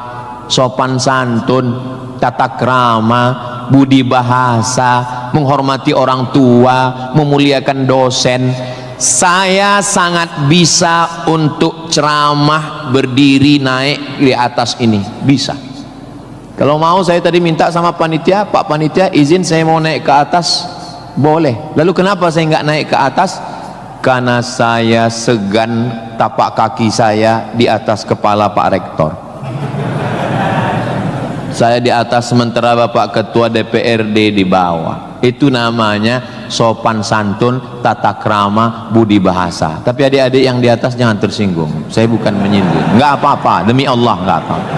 sopan santun, tata krama, budi bahasa, menghormati orang tua, memuliakan dosen. Saya sangat bisa untuk ceramah berdiri naik di atas ini, bisa. Kalau mau saya tadi minta sama panitia, Pak Panitia izin saya mau naik ke atas, boleh. Lalu kenapa saya nggak naik ke atas? Karena saya segan tapak kaki saya di atas kepala Pak Rektor. Saya di atas sementara Bapak Ketua DPRD di bawah. Itu namanya sopan santun, tata krama, budi bahasa. Tapi adik-adik yang di atas jangan tersinggung. Saya bukan menyinggung. Nggak apa-apa, demi Allah nggak apa-apa.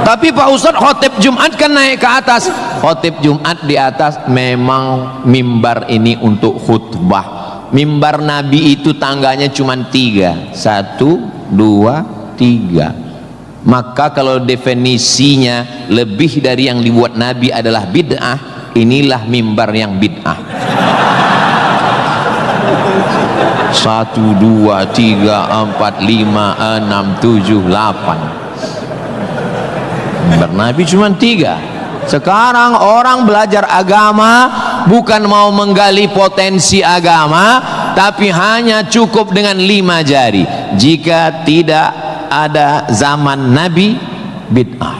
Tapi Pak Ustadz khotib Jumat kan naik ke atas. Khotib Jumat di atas memang mimbar ini untuk khutbah. Mimbar Nabi itu tangganya cuma 3. 1, 2, 3. Maka kalau definisinya lebih dari yang dibuat Nabi adalah bid'ah, inilah mimbar yang bid'ah. 1, 2, 3, 4, 5, 6, 7, 8. Mimbar Nabi cuma 3. Sekarang orang belajar agama bukan mau menggali potensi agama, tapi hanya cukup dengan 5 jari. Jika tidak ada zaman Nabi, bid'ah.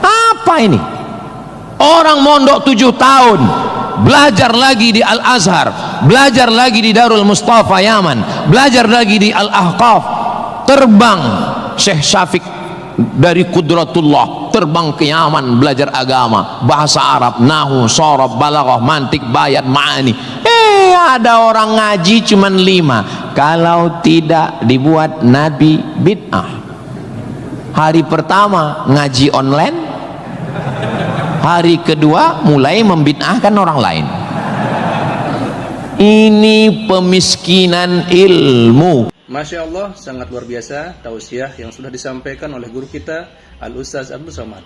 Apa ini? Orang mondok 7 tahun, belajar lagi di Al-Azhar, belajar lagi di Darul Mustafa Yaman, belajar lagi di Al-Ahqaf, terbang Syekh Syafiq dari Qudratullah, terbang ke Yaman belajar agama, bahasa Arab, nahu, sorob, balaghah, mantik, bayat, ma'ani. Ada orang ngaji cuman 5. Kalau tidak dibuat Nabi bid'ah. Hari pertama ngaji online, hari kedua mulai membid'ahkan orang lain. Ini pemiskinan ilmu. Masya Allah, sangat luar biasa tausiah yang sudah disampaikan oleh guru kita Al-Ustaz Abdul Somad.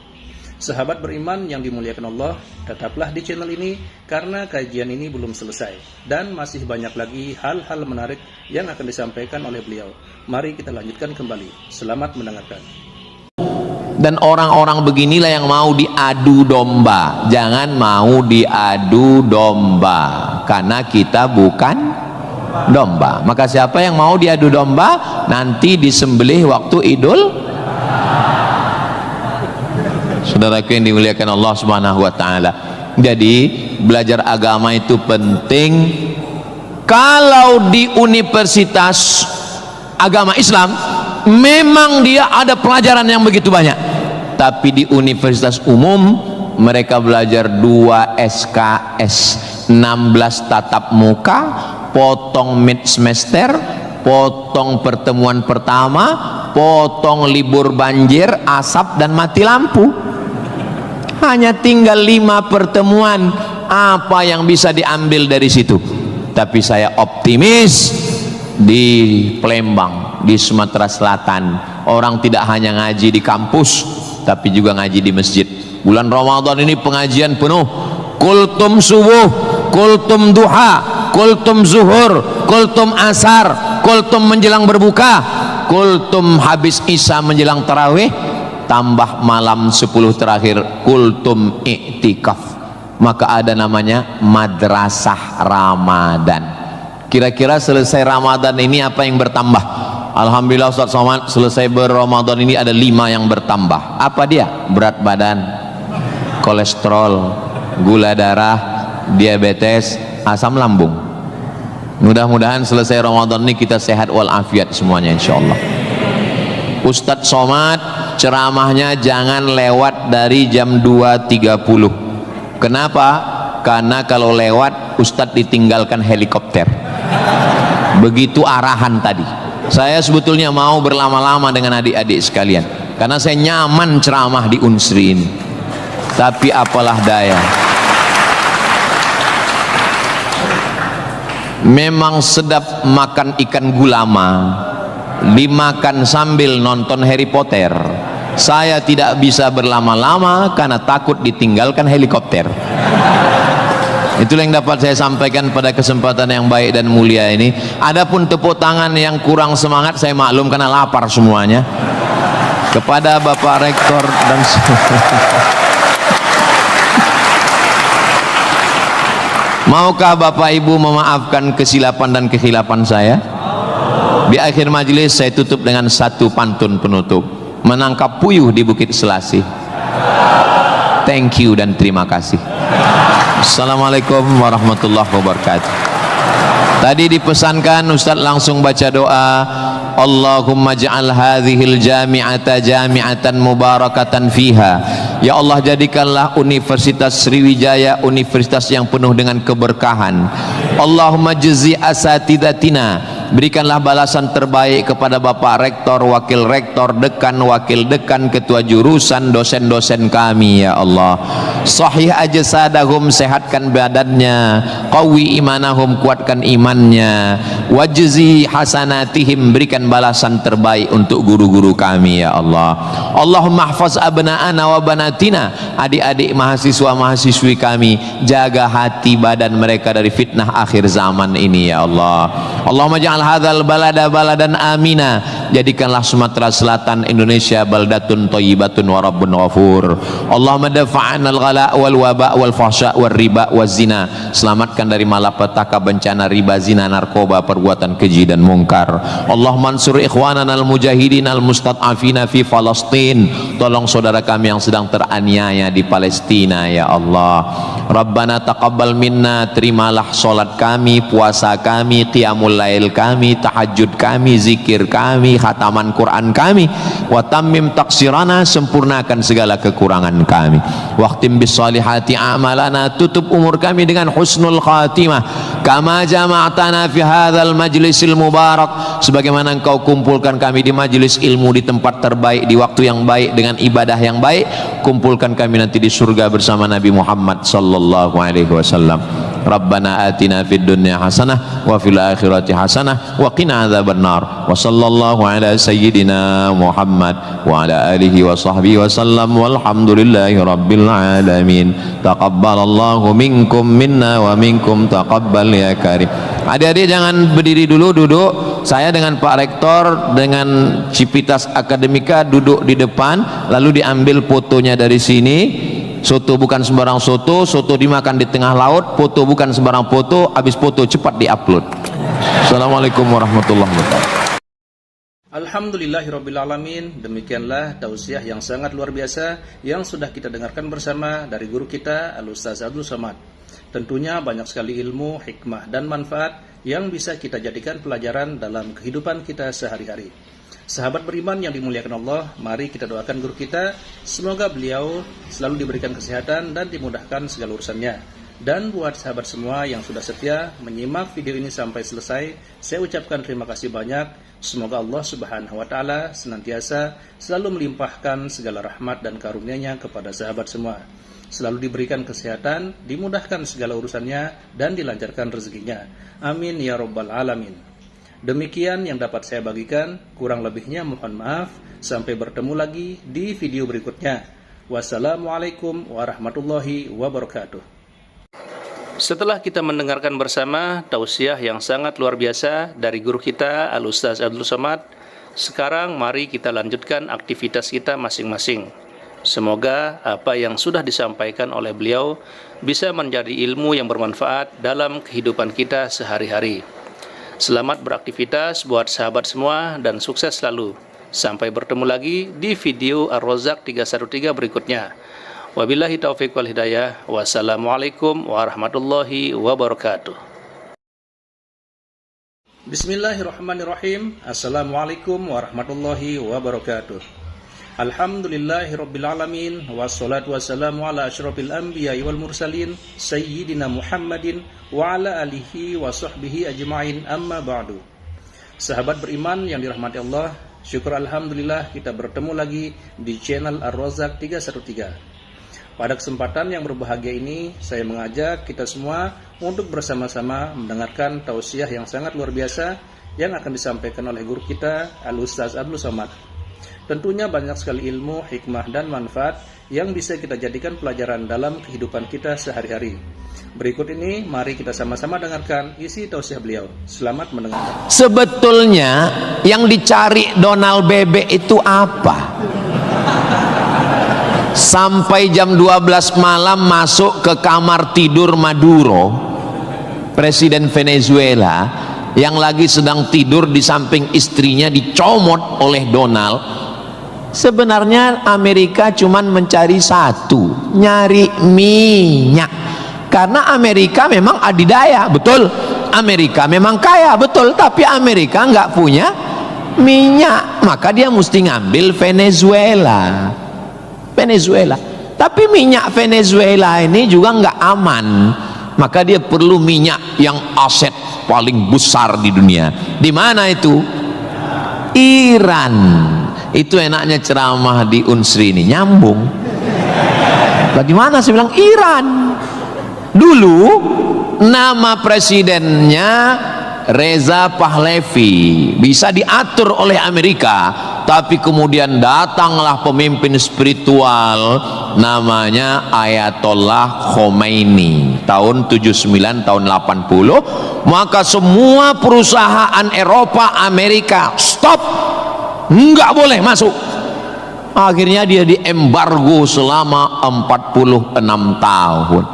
Sahabat beriman yang dimuliakan Allah, tetaplah di channel ini karena kajian ini belum selesai dan masih banyak lagi hal-hal menarik yang akan disampaikan oleh beliau. Mari kita lanjutkan kembali. Selamat mendengarkan. Dan orang-orang beginilah yang mau diadu domba. Jangan mau diadu domba, karena kita bukan domba. Maka siapa yang mau diadu domba, nanti disembelih waktu Idul. Saudaraku yang dimuliakan Allah Subhanahu wa taala. Jadi belajar agama itu penting. Kalau di universitas agama Islam memang dia ada pelajaran yang begitu banyak. Tapi di universitas umum mereka belajar 2 SKS, 16 tatap muka, potong mid semester, potong pertemuan pertama, potong libur banjir, asap dan mati lampu. Hanya tinggal 5 pertemuan. Apa yang bisa diambil dari situ? Tapi saya optimis di Palembang, di Sumatera Selatan, orang tidak hanya ngaji di kampus, tapi juga ngaji di masjid. Bulan Ramadan ini pengajian penuh. Kultum subuh, kultum duha, kultum zuhur, kultum asar, kultum menjelang berbuka, kultum habis isya menjelang tarawih, tambah malam 10 terakhir kultum iktikaf. Maka ada namanya madrasah Ramadan. Kira-kira selesai Ramadan ini apa yang bertambah? Alhamdulillah Ustaz Somad, selesai berRamadan ini ada 5 yang bertambah. Apa dia? Berat badan, kolesterol, gula darah, diabetes, asam lambung. Mudah-mudahan selesai Ramadan ini kita sehat walafiat semuanya insyaallah. Ustaz Somad ceramahnya jangan lewat dari jam 2.30. Kenapa? Karena kalau lewat Ustadz ditinggalkan helikopter. Begitu arahan tadi. Saya sebetulnya mau berlama-lama dengan adik-adik sekalian, karena saya nyaman ceramah di Unsri ini. Tapi apalah daya, memang sedap makan ikan gulama, dimakan sambil nonton Harry Potter. Saya tidak bisa berlama-lama karena takut ditinggalkan helikopter. Itulah yang dapat saya sampaikan pada kesempatan yang baik dan mulia ini. Adapun tepuk tangan yang kurang semangat saya maklum karena lapar semuanya. Kepada Bapak Rektor dan maukah Bapak Ibu memaafkan kesilapan dan kehilapan saya? Di akhir majelis saya tutup dengan satu pantun penutup. Menangkap puyuh di Bukit Selasih. Thank you dan terima kasih. Assalamualaikum warahmatullahi wabarakatuh. Tadi dipesankan Ustaz langsung baca doa. Allahumma ja'al hadhil jami'ata jami'atan mubarakatan fiha. Ya Allah, jadikanlah Universitas Sriwijaya universitas yang penuh dengan keberkahan. Allahumma jazi asatidatina, berikanlah balasan terbaik kepada Bapak Rektor, Wakil Rektor, Dekan, Wakil Dekan, Ketua Jurusan, dosen-dosen kami ya Allah. Sahih ajsadahum, sehatkan badannya, qawi imanahum, kuatkan imannya, wajzi hasanatihim, berikan balasan terbaik untuk guru-guru kami ya Allah. Allahumma hafaz abna'ana wa banatina, adik-adik mahasiswa-mahasiswi kami, jaga hati badan mereka dari fitnah akhir zaman ini ya Allah. Allahumma ja'al waj'al hadzal balada baladan amina, jadikanlah Sumatera Selatan Indonesia baldatun thayyibatun wa rabbun ghafur. Allahumma dafa'anal ghala wal waba wal fahsya wal riba waz zina, selamatkan dari malapetaka, bencana, riba, zina, narkoba, perbuatan keji dan mungkar. Allahumma ansur ikhwanana al mujahidin al mustad'afina fi Palestin, tolong saudara kami yang sedang teraniaya di Palestina ya Allah. Rabbana taqabbal minna, terimalah salat kami, puasa kami, qiyamul lail kami, tahajud kami, zikir kami, khataman Quran kami. Wa tammim taqsirana, sempurnakan segala kekurangan kami. Waqtim bis salihati a'malana, tutup umur kami dengan husnul khatimah. Kama jama'tana fi hadzal majlisil mubarak, sebagaimana engkau kumpulkan kami di majelis ilmu di tempat terbaik, di waktu yang baik, dengan ibadah yang baik, kumpulkan kami nanti di surga bersama Nabi Muhammad sallallahu alaihi wasallam. Rabbana atina fid dunya hasanah wa fil akhirati hasanah wa qina adzabannar. Wa sallallahu ala sayyidina Muhammad wa ala alihi wa sahbihi wasallam, walhamdulillahi rabbil alamin. Taqabbalallahu minkum minna wa minkum taqabbal ya karim. Adik-adik jangan berdiri dulu, duduk. Saya dengan Pak Rektor dengan Civitas Akademika duduk di depan, lalu diambil fotonya dari sini. Soto bukan sembarang soto, soto dimakan di tengah laut. Foto bukan sembarang foto, habis foto cepat diupload. Assalamualaikum warahmatullahi wabarakatuh. Alhamdulillahirrabbilalamin. Demikianlah tausiah yang sangat luar biasa yang sudah kita dengarkan bersama dari guru kita Al-Ustaz Abdul Somad. Tentunya banyak sekali ilmu, hikmah dan manfaat yang bisa kita jadikan pelajaran dalam kehidupan kita sehari-hari. Sahabat beriman yang dimuliakan Allah, mari kita doakan guru kita, semoga beliau selalu diberikan kesehatan dan dimudahkan segala urusannya. Dan buat sahabat semua yang sudah setia menyimak video ini sampai selesai, saya ucapkan terima kasih banyak. Semoga Allah Subhanahu wa taala senantiasa selalu melimpahkan segala rahmat dan karunia-Nya kepada sahabat semua. Selalu diberikan kesehatan, dimudahkan segala urusannya, dan dilancarkan rezekinya. Amin ya rabbal alamin. Demikian yang dapat saya bagikan, kurang lebihnya mohon maaf. Sampai bertemu lagi di video berikutnya. Wassalamualaikum warahmatullahi wabarakatuh. Setelah kita mendengarkan bersama tausiah yang sangat luar biasa dari guru kita Al-Ustaz Abdul Somad, sekarang mari kita lanjutkan aktivitas kita masing-masing. Semoga apa yang sudah disampaikan oleh beliau bisa menjadi ilmu yang bermanfaat dalam kehidupan kita sehari-hari. Selamat beraktivitas buat sahabat semua dan sukses selalu. Sampai bertemu lagi di video Ar-Razzaq 313 berikutnya. Wabillahi taufiq wal hidayah. Wassalamualaikum warahmatullahi wabarakatuh. Bismillahirrahmanirrahim. Assalamualaikum warahmatullahi wabarakatuh. Alhamdulillahirrabbilalamin. Wassalatu wassalamu ala asyrafil anbiya wal mursalin Sayyidina Muhammadin wa ala alihi wa sahbihi ajma'in, amma ba'du. Sahabat beriman yang dirahmati Allah, syukur alhamdulillah kita bertemu lagi di channel Ar-Razzaq 313. Pada kesempatan yang berbahagia ini, saya mengajak kita semua untuk bersama-sama mendengarkan tausiah yang sangat luar biasa yang akan disampaikan oleh guru kita Al-Ustaz Abdul Somad. Tentunya banyak sekali ilmu, hikmah dan manfaat yang bisa kita jadikan pelajaran dalam kehidupan kita sehari-hari. Berikut ini mari kita sama-sama dengarkan isi tausiah beliau. Selamat mendengarkan. Sebetulnya yang dicari Donald Bebek itu apa? Sampai jam 12 malam masuk ke kamar tidur Maduro, Presiden Venezuela, yang lagi sedang tidur di samping istrinya dicomot oleh Donald. Sebenarnya Amerika cuman mencari satu, nyari minyak. Karena Amerika memang adidaya, betul. Amerika memang kaya, betul. Tapi Amerika nggak punya minyak, maka dia mesti ngambil Venezuela. Tapi minyak Venezuela ini juga nggak aman, maka dia perlu minyak yang aset paling besar di dunia. Di mana itu? Iran. Itu enaknya ceramah di Unsri ini, nyambung. Bagaimana saya bilang Iran? Dulu nama presidennya Reza Pahlavi, bisa diatur oleh Amerika, tapi kemudian datanglah pemimpin spiritual namanya Ayatollah Khomeini tahun 79 tahun 80, maka semua perusahaan Eropa, Amerika stop, nggak boleh masuk. Akhirnya dia diembargo selama 46 tahun.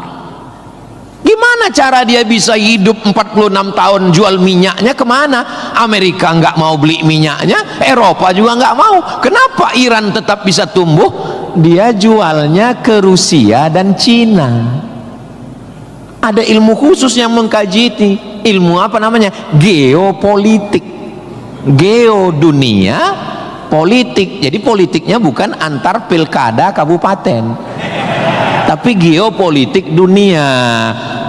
Gimana cara dia bisa hidup 46 tahun? Jual minyaknya kemana? Amerika nggak mau beli minyaknya, Eropa juga nggak mau. Kenapa Iran tetap bisa tumbuh? Dia jualnya ke Rusia dan Cina. Ada ilmu khusus yang mengkaji ini. Ilmu apa namanya? Geopolitik. Geo dunia, politik. Jadi politiknya bukan antar pilkada kabupaten, tapi geopolitik dunia.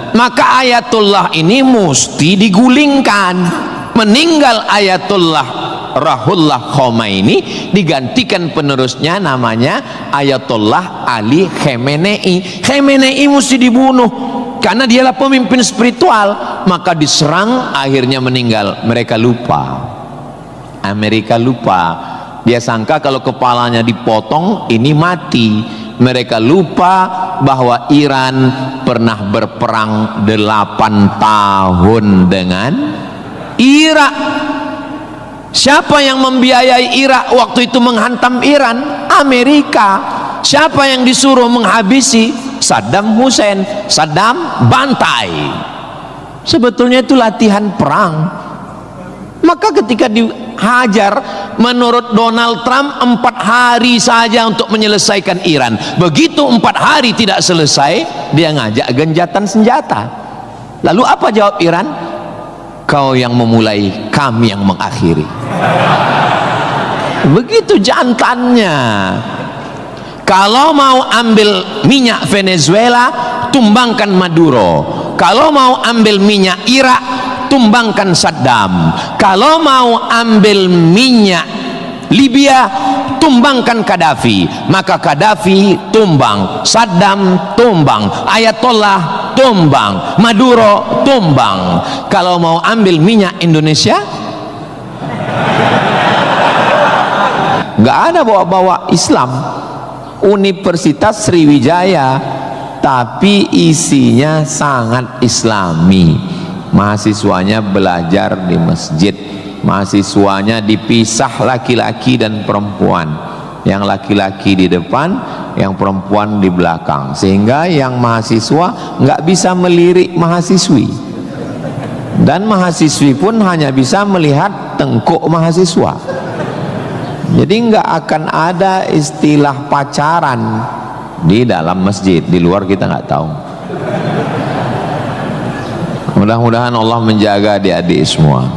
Maka Ayatullah ini mesti digulingkan. Meninggal Ayatullah Ruhollah Khomeini, digantikan penerusnya namanya Ayatollah Ali Khamenei. Khamenei mesti dibunuh karena dialah pemimpin spiritual. Maka diserang, akhirnya meninggal. Mereka lupa, Amerika lupa. Dia sangka kalau kepalanya dipotong ini mati. Mereka lupa bahwa Iran pernah berperang 8 tahun dengan Irak. Siapa yang membiayai Irak waktu itu menghantam Iran? Amerika. Siapa yang disuruh menghabisi? Saddam Hussein. Saddam bantai. Sebetulnya itu latihan perang. Maka ketika dihajar, menurut Donald Trump 4 hari saja untuk menyelesaikan Iran. Begitu 4 hari tidak selesai, dia ngajak genjatan senjata. Lalu apa jawab Iran? Kau yang memulai, kami yang mengakhiri. Begitu jantannya. Kalau mau ambil minyak Venezuela, tumbangkan Maduro. Kalau mau ambil minyak Irak, tumbangkan Saddam. Kalau mau ambil minyak Libya, tumbangkan Gaddafi. Maka Gaddafi tumbang, Saddam tumbang, Ayatollah tumbang, Maduro tumbang. Kalau mau ambil minyak Indonesia, nggak ada bawa-bawa Islam. Universitas Sriwijaya, tapi isinya sangat Islami. Mahasiswanya belajar di masjid, mahasiswanya dipisah laki-laki dan perempuan, yang laki-laki di depan, yang perempuan di belakang, sehingga yang mahasiswa nggak bisa melirik mahasiswi, dan mahasiswi pun hanya bisa melihat tengkuk mahasiswa. Jadi nggak akan ada istilah pacaran di dalam masjid, di luar kita nggak tahu. Mudah-mudahan Allah menjaga adik-adik semua.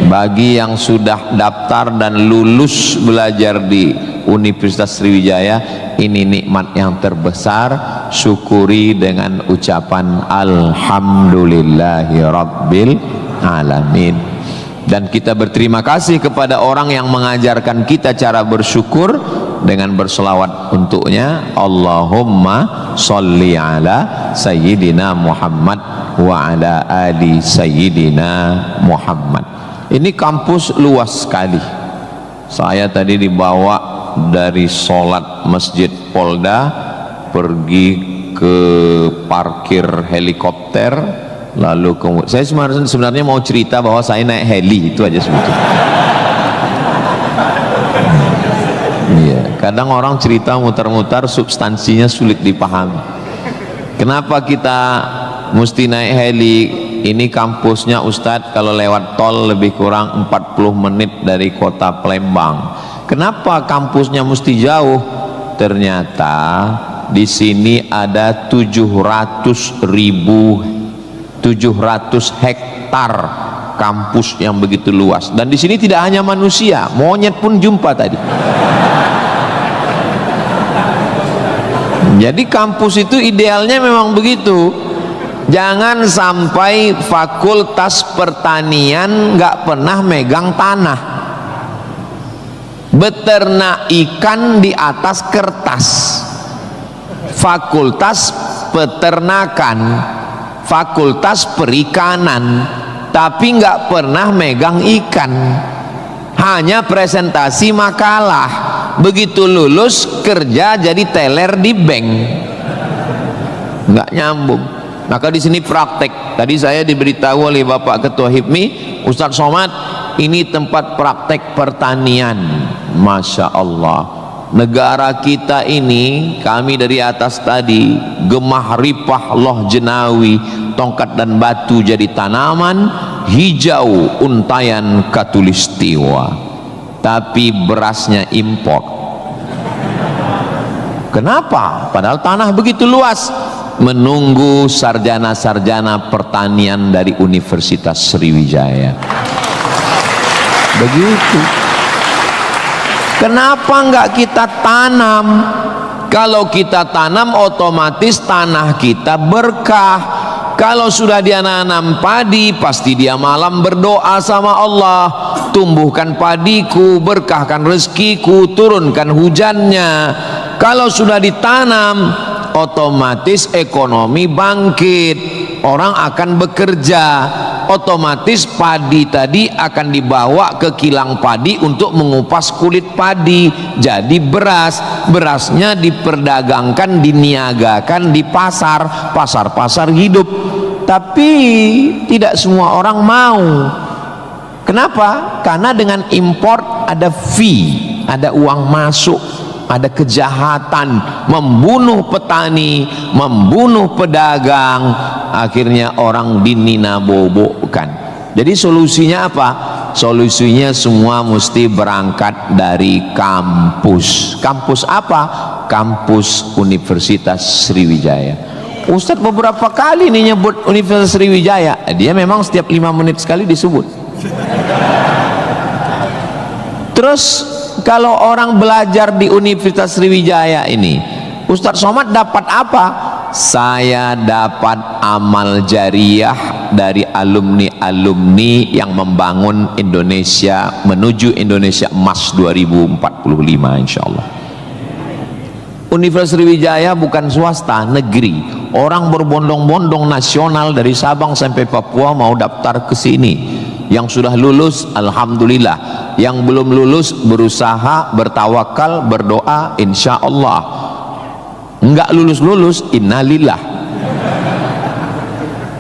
Bagi yang sudah daftar dan lulus belajar di Universitas Sriwijaya, ini nikmat yang terbesar. Syukuri dengan ucapan Alhamdulillahi Rabbil Alamin. Dan kita berterima kasih kepada orang yang mengajarkan kita cara bersyukur dengan berselawat untuknya. Allahumma sholli ala Sayyidina Muhammad wa ala ali Sayyidina Muhammad. Ini kampus luas sekali. Saya tadi dibawa dari sholat Masjid Polda pergi ke parkir helikopter, lalu saya sebenarnya mau cerita bahwa saya naik heli, itu aja sebetulnya. Iya, kadang orang cerita mutar-mutar, substansinya sulit dipahami. Kenapa kita mesti naik heli? Ini kampusnya Ustadz kalau lewat tol lebih kurang 40 menit dari kota Palembang. Kenapa kampusnya mesti jauh? Ternyata di sini ada 700 hektar kampus yang begitu luas, dan di sini tidak hanya manusia, monyet pun jumpa tadi. Jadi kampus itu idealnya memang begitu. Jangan sampai fakultas pertanian nggak pernah megang tanah, beternak ikan di atas kertas. Fakultas peternakan, fakultas perikanan, tapi nggak pernah megang ikan, hanya presentasi makalah, begitu lulus kerja jadi teller di bank, nggak nyambung. Maka di sini praktek. Tadi saya diberitahu oleh Bapak Ketua HIPMI, Ustadz Somad, ini tempat praktek pertanian. Masya Allah, negara kita ini, kami dari atas tadi, gemah ripah loh jenawi, tongkat dan batu jadi tanaman, hijau untayan katulistiwa, tapi berasnya impor. Kenapa? Padahal tanah begitu luas. Menunggu sarjana-sarjana pertanian dari Universitas Sriwijaya. Begitu. Kenapa enggak kita tanam? Kalau kita tanam otomatis tanah kita berkah. Kalau sudah dia nanam padi, pasti dia malam berdoa sama Allah, tumbuhkan padiku, berkahkan rezekiku, turunkan hujannya. Kalau sudah ditanam, otomatis ekonomi bangkit, orang akan bekerja, otomatis padi tadi akan dibawa ke kilang padi untuk mengupas kulit padi jadi beras. Berasnya diperdagangkan, diniagakan di pasar-pasar hidup. Tapi tidak semua orang mau. Kenapa? Karena dengan import ada fee, ada uang masuk, ada kejahatan, membunuh petani, membunuh pedagang, akhirnya orang dininabobokan. Jadi solusinya apa? Solusinya semua mesti berangkat dari kampus. Kampus apa? Kampus Universitas Sriwijaya. Ustadz beberapa kali nih nyebut Universitas Sriwijaya, dia memang setiap 5 menit sekali disebut. Terus kalau orang belajar di Universitas Sriwijaya ini, Ustadz Somad dapat apa? Saya dapat amal jariah dari alumni-alumni yang membangun Indonesia menuju Indonesia Emas 2045 insya Allah. Universitas Sriwijaya bukan swasta, negeri. Orang berbondong-bondong nasional dari Sabang sampai Papua mau daftar ke sini. Yang sudah lulus, alhamdulillah. Yang belum lulus, berusaha, bertawakal, berdoa, insya Allah. Enggak lulus-lulus, innalillah.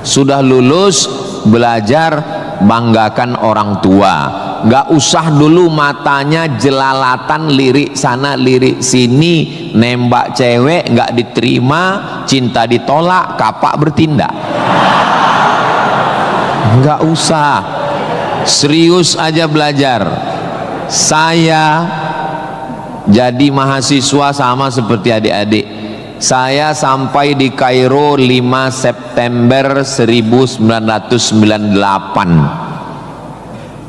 Sudah lulus, belajar, banggakan orang tua. Enggak usah dulu matanya jelalatan, lirik sana lirik sini, nembak cewek enggak diterima, cinta ditolak, kapak bertindak. Enggak usah, serius aja belajar. Saya jadi mahasiswa sama seperti adik-adik. Saya sampai di Kairo 5 September 1998.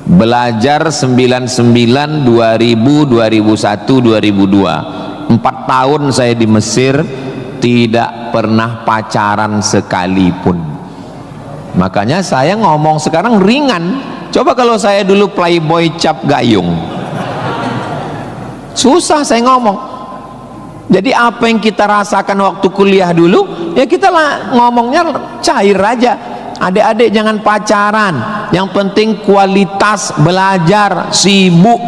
Belajar 99, 2000, 2001, 2002. 4 tahun saya di Mesir, tidak pernah pacaran sekalipun. Makanya saya ngomong sekarang ringan. Coba kalau saya dulu playboy cap gayung, susah saya ngomong. Jadi apa yang kita rasakan waktu kuliah dulu, ya kita lah ngomongnya cair aja. Adik-adik jangan pacaran, yang penting kualitas belajar, sibuk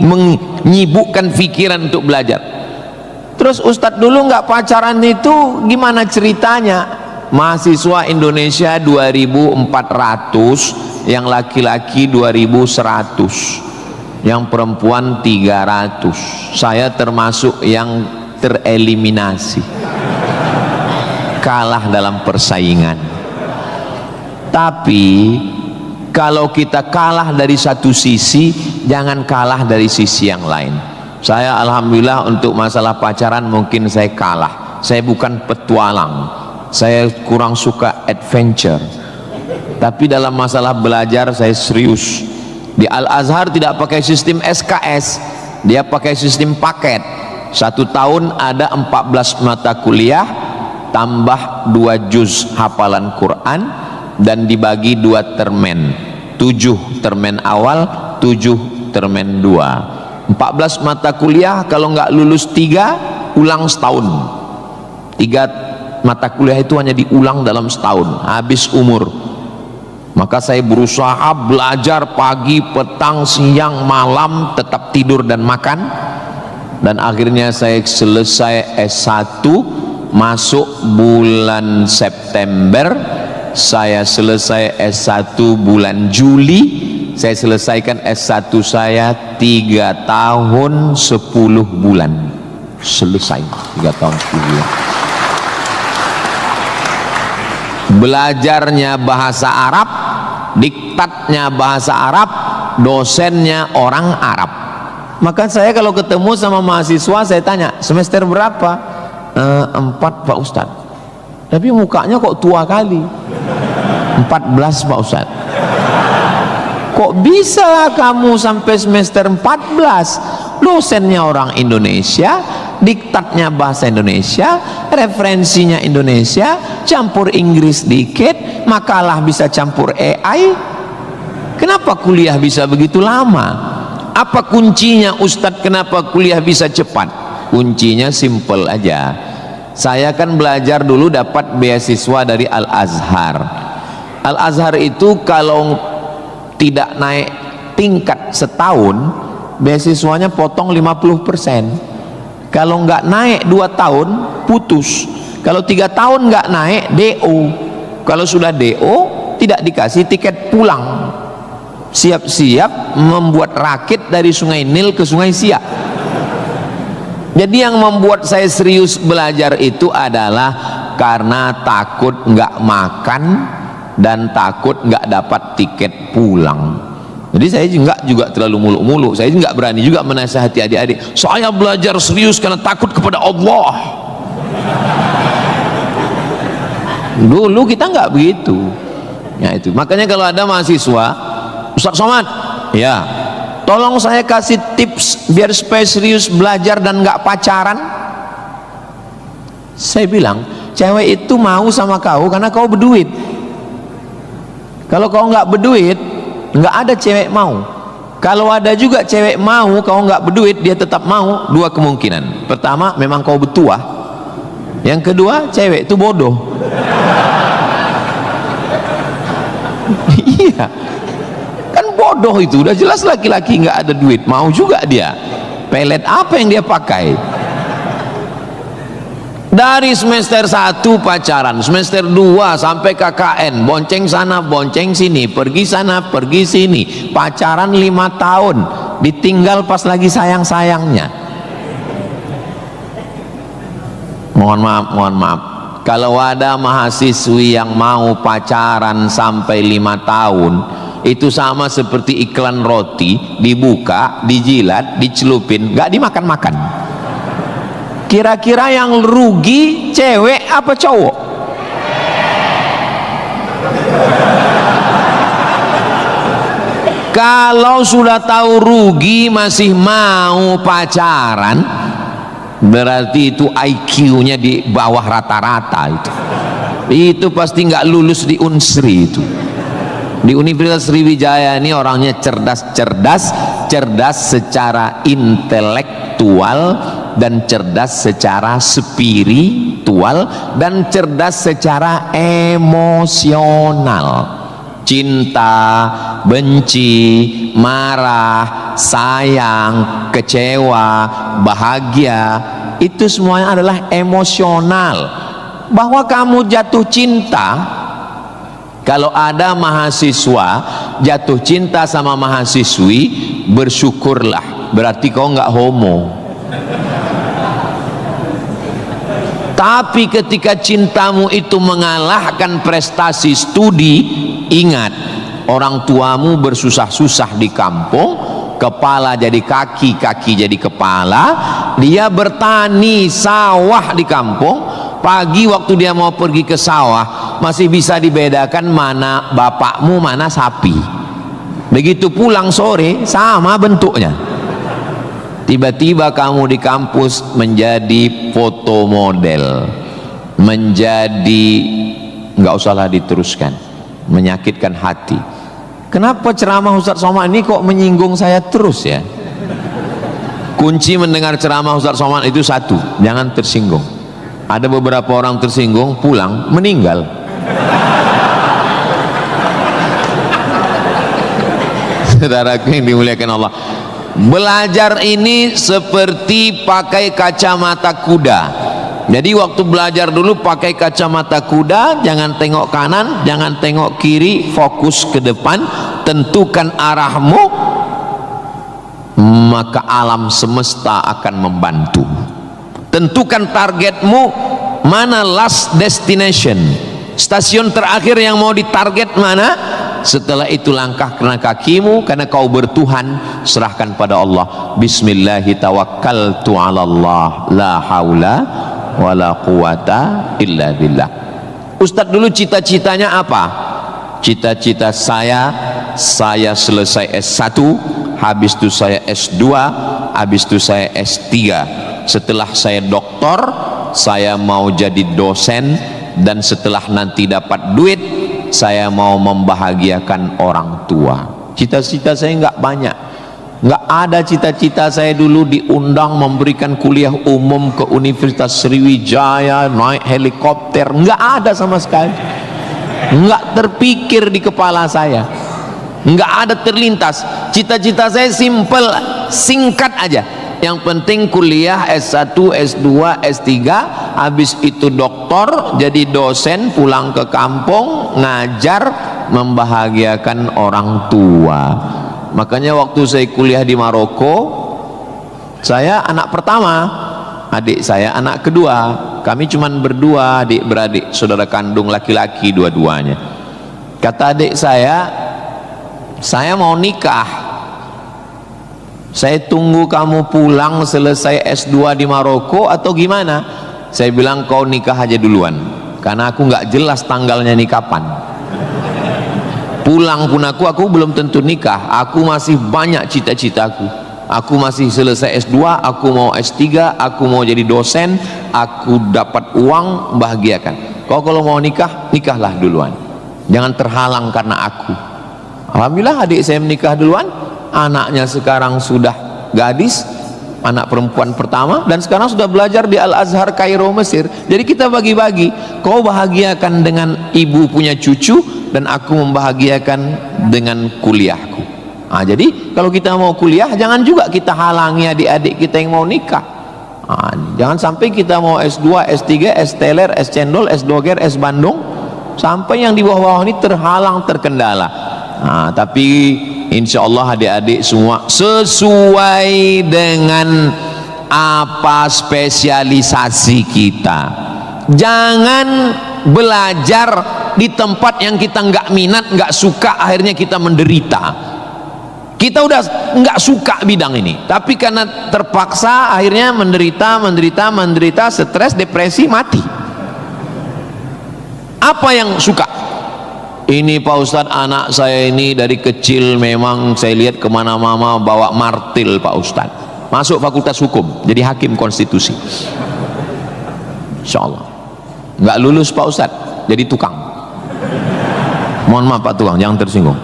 menyibukkan pikiran untuk belajar. Terus Ustadz dulu nggak pacaran itu gimana ceritanya? Mahasiswa Indonesia 2400, yang laki-laki 2100, yang perempuan 300. Saya termasuk yang tereliminasi, kalah dalam persaingan. Tapi kalau kita kalah dari satu sisi, jangan kalah dari sisi yang lain. Saya alhamdulillah untuk masalah pacaran mungkin saya kalah. Saya bukan petualang, saya kurang suka adventure. Tapi dalam masalah belajar saya serius. Di Al-Azhar tidak pakai sistem SKS, dia pakai sistem paket. 1 tahun ada 14 mata kuliah, tambah 2 juz hafalan Quran, dan dibagi 2 termen, 7 termen awal, 7 termen 2. 14 mata kuliah, kalau nggak lulus 3, ulang setahun. 3 mata kuliah itu hanya diulang dalam setahun, habis umur. Maka saya berusaha belajar pagi, petang, siang, malam, tetap tidur dan makan. Dan akhirnya saya selesai S1, masuk bulan September. Saya selesai S1 bulan Juli. Saya selesaikan S1 saya 3 tahun 10 bulan. Selesai 3 tahun 10 bulan. Belajarnya bahasa Arab, diktatnya bahasa Arab, dosennya orang Arab. Maka saya kalau ketemu sama mahasiswa, saya tanya, semester berapa? 4 Pak Ustadz. Tapi mukanya kok tua kali. 14 Pak Ustadz. Kok bisa kamu sampai semester 14? Dosennya orang Indonesia, diktatnya bahasa Indonesia, referensinya Indonesia, campur Inggris dikit, makalah bisa campur AI. Kenapa kuliah bisa begitu lama? Apa kuncinya Ustadz, kenapa kuliah bisa cepat? Kuncinya simple aja. Saya kan belajar dulu dapat beasiswa dari Al-Azhar. Al-Azhar itu kalau tidak naik tingkat setahun, beasiswanya potong 50%. Kalau nggak naik 2 tahun, putus. Kalau 3 tahun nggak naik, DO. Kalau sudah DO, tidak dikasih tiket pulang. Siap-siap membuat rakit dari Sungai Nil ke Sungai Siak. Jadi yang membuat saya serius belajar itu adalah karena takut nggak makan dan takut nggak dapat tiket pulang. Jadi saya juga terlalu muluk-muluk. Saya nggak berani juga menasihati adik-adik. Saya belajar serius karena takut kepada Allah. Dulu kita nggak begitu. Ya itu. Makanya kalau ada mahasiswa, Ustaz Somad, ya, tolong saya kasih tips biar supaya serius belajar dan nggak pacaran. Saya bilang, cewek itu mau sama kau karena kau berduit. Kalau kau nggak berduit, nggak ada cewek mau. Kalau ada juga cewek mau, kau nggak berduit, dia tetap mau. 2 kemungkinan. Pertama, memang kau bertuah. Yang kedua, cewek itu bodoh. Iya, kan bodoh itu. Udah jelas laki-laki nggak ada duit, mau juga dia. Pelet apa yang dia pakai? Dari semester 1 pacaran, semester 2 sampai KKN, bonceng sana bonceng sini, pergi sana pergi sini, pacaran 5 tahun, ditinggal pas lagi sayang-sayangnya. Mohon maaf, kalau ada mahasiswi yang mau pacaran sampai 5 tahun, itu sama seperti iklan roti, dibuka, dijilat, dicelupin, nggak dimakan-makan. Kira-kira yang rugi cewek apa cowok? Kalau sudah tahu rugi masih mau pacaran, berarti itu IQ-nya di bawah rata-rata itu. Itu pasti nggak lulus di Unsri itu. Di Universitas Sriwijaya ini orangnya cerdas secara intelektual dan cerdas secara spiritual dan cerdas secara emosional. Cinta, benci, marah, sayang, kecewa, bahagia, itu semuanya adalah emosional. Bahwa kamu jatuh cinta, kalau ada mahasiswa jatuh cinta sama mahasiswi, bersyukurlah, berarti kau nggak homo. Tapi ketika cintamu itu mengalahkan prestasi studi, ingat, orang tuamu bersusah-susah di kampung, kepala jadi kaki, kaki jadi kepala, dia bertani sawah di kampung. Pagi waktu dia mau pergi ke sawah, masih bisa dibedakan mana bapakmu, mana sapi. Begitu pulang sore, sama bentuknya. Tiba-tiba kamu di kampus menjadi foto model, menjadi, nggak usahlah diteruskan, menyakitkan hati. Kenapa ceramah Ustaz Somad ini kok menyinggung saya terus ya? Kunci mendengar ceramah Ustaz Somad itu satu, jangan tersinggung. Ada beberapa orang tersinggung, pulang meninggal. Saudaraku yang dimuliakan Allah, belajar ini seperti pakai kacamata kuda. Jadi waktu belajar dulu pakai kacamata kuda, jangan tengok kanan, jangan tengok kiri, fokus ke depan, tentukan arahmu, maka alam semesta akan membantu. Tentukan targetmu, mana last destination, stasiun terakhir yang mau ditarget mana. Setelah itu langkah karena kakimu, karena kau bertuhan, serahkan pada Allah. Bismillahi tawakkaltu ala Allah, la haula wala quwata illa billah. Ustadz dulu cita-citanya apa? Cita-cita saya selesai S1, habis itu saya S2, habis itu saya S3. Setelah saya doktor, saya mau jadi dosen, dan setelah nanti dapat duit, saya mau membahagiakan orang tua. Cita-cita saya nggak banyak. Nggak ada cita-cita saya dulu diundang memberikan kuliah umum ke Universitas Sriwijaya, naik helikopter, nggak ada sama sekali. Nggak terpikir di kepala saya, nggak ada terlintas. Cita-cita saya simple, singkat aja. Yang penting kuliah S1, S2, S3, habis itu doktor, jadi dosen, pulang ke kampung, ngajar, membahagiakan orang tua. Makanya waktu saya kuliah di Maroko, saya anak pertama, adik saya anak kedua. Kami cuman berdua, adik beradik, saudara kandung laki-laki dua-duanya. Kata adik saya mau nikah. Saya tunggu kamu pulang selesai S2 di Maroko atau gimana? Saya bilang kau nikah aja duluan, karena aku nggak jelas tanggalnya nih kapan. Pulang pun aku belum tentu nikah. Aku masih banyak cita-citaku. Aku masih selesai S2, aku mau S3, aku mau jadi dosen, aku dapat uang, bahagiakan. Kau kalau mau nikah, nikahlah duluan, jangan terhalang karena aku. Alhamdulillah adik saya menikah duluan, anaknya sekarang sudah gadis, anak perempuan pertama, dan sekarang sudah belajar di Al-Azhar Kairo, Mesir. Jadi kita bagi-bagi, kau bahagiakan dengan ibu punya cucu, dan aku membahagiakan dengan kuliahku. Nah, jadi kalau kita mau kuliah, jangan juga kita halangi adik-adik kita yang mau nikah. Nah, jangan sampai kita mau S2, S3, S teler, S cendol, S doger, S Bandung, sampai yang di bawah-bawah ini terhalang, terkendala. Nah, tapi insya Allah adik-adik semua sesuai dengan apa spesialisasi kita. Jangan belajar di tempat yang kita nggak minat, nggak suka, akhirnya kita menderita. Kita udah nggak suka bidang ini, tapi karena terpaksa akhirnya menderita, stres, depresi, mati. Apa yang suka? Ini Pak Ustadz, anak saya ini dari kecil memang saya lihat kemana-mana bawa martil Pak Ustadz. Masuk fakultas hukum, jadi hakim konstitusi. Insya Allah. Nggak lulus Pak Ustadz, jadi tukang. Mohon maaf Pak tukang, jangan tersinggung.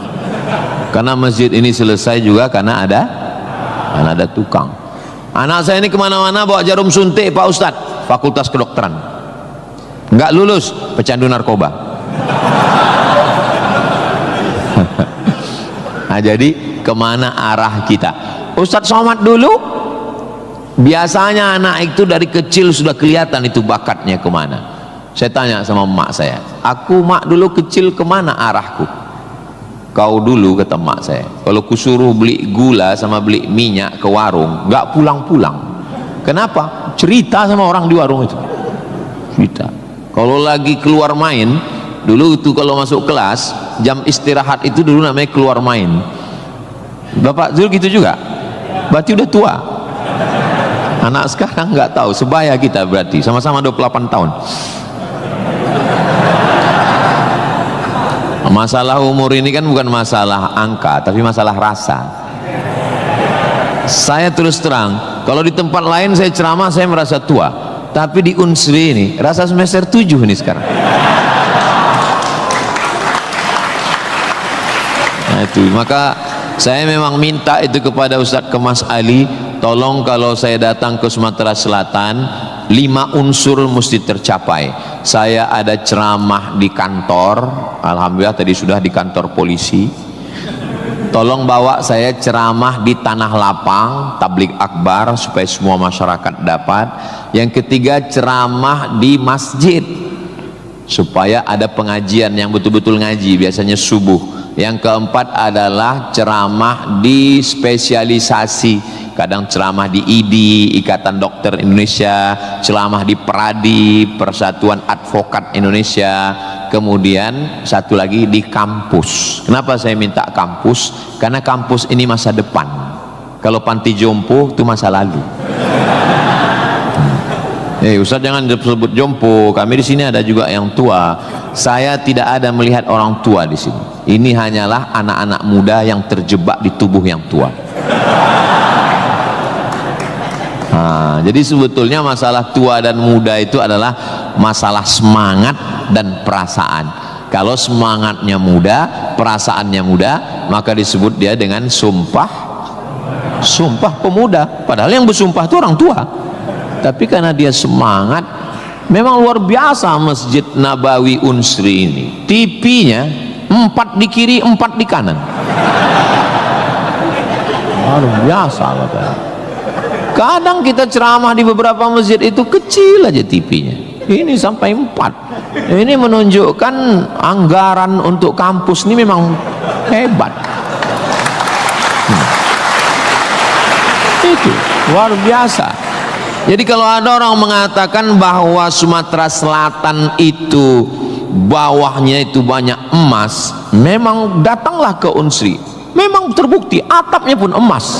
Karena masjid ini selesai juga karena ada tukang. Anak saya ini kemana-mana bawa jarum suntik Pak Ustadz, fakultas kedokteran. Nggak lulus, pecandu narkoba. Nah, jadi kemana arah kita? Ustadz Somad dulu, biasanya anak itu dari kecil sudah kelihatan itu bakatnya kemana. Saya tanya sama emak saya, aku mak dulu kecil kemana arahku? Kau dulu, kata emak saya, kalau kusuruh beli gula sama beli minyak ke warung, nggak pulang-pulang. Kenapa? Cerita sama orang di warung itu. Cerita. Kalau lagi keluar main, dulu itu kalau masuk kelas, jam istirahat itu dulu namanya keluar main. Bapak Zul gitu juga? Berarti udah tua. Anak sekarang nggak tahu, sebaya kita berarti, sama-sama 28 tahun. Masalah umur ini kan bukan masalah angka, tapi masalah rasa. Saya terus terang, kalau di tempat lain saya ceramah saya merasa tua, tapi di Unsri ini rasa semester 7 ini sekarang. Nah, itu maka saya memang minta itu kepada Ustadz Kemas Ali, tolong kalau saya datang ke Sumatera Selatan 5 unsur mesti tercapai. Saya ada ceramah di kantor, alhamdulillah tadi sudah di kantor polisi. tolong bawa saya ceramah di Tanah Lapang, tablik akbar supaya semua masyarakat dapat. Yang ketiga, ceramah di masjid supaya ada pengajian yang betul-betul ngaji, biasanya subuh. Yang keempat adalah ceramah di spesialisasi, kadang ceramah di IDI, Ikatan Dokter Indonesia, ceramah di PERADI, Persatuan Advokat Indonesia. Kemudian satu lagi di kampus. Kenapa saya minta kampus? Karena kampus ini masa depan. Kalau panti jompo itu masa lalu. Ustaz jangan disebut jompo. Kami di sini ada juga yang tua. Saya tidak ada melihat orang tua di sini. Ini hanyalah anak-anak muda yang terjebak di tubuh yang tua. Jadi sebetulnya masalah tua dan muda itu adalah masalah semangat dan perasaan. Kalau semangatnya muda, perasaannya muda, maka disebut dia dengan sumpah pemuda. Padahal yang bersumpah itu orang tua. Tapi karena dia semangat, memang luar biasa Masjid Nabawi Unsri ini. TV-nya 4 di kiri, 4 di kanan. Luar biasa katanya. Kadang kita ceramah di beberapa masjid itu kecil aja TV-nya. Ini sampai 4. Ini menunjukkan anggaran untuk kampus ini memang hebat. Itu luar biasa. Jadi kalau ada orang mengatakan bahwa Sumatera Selatan itu bawahnya itu banyak emas, memang datanglah ke Unsri. Memang terbukti atapnya pun emas.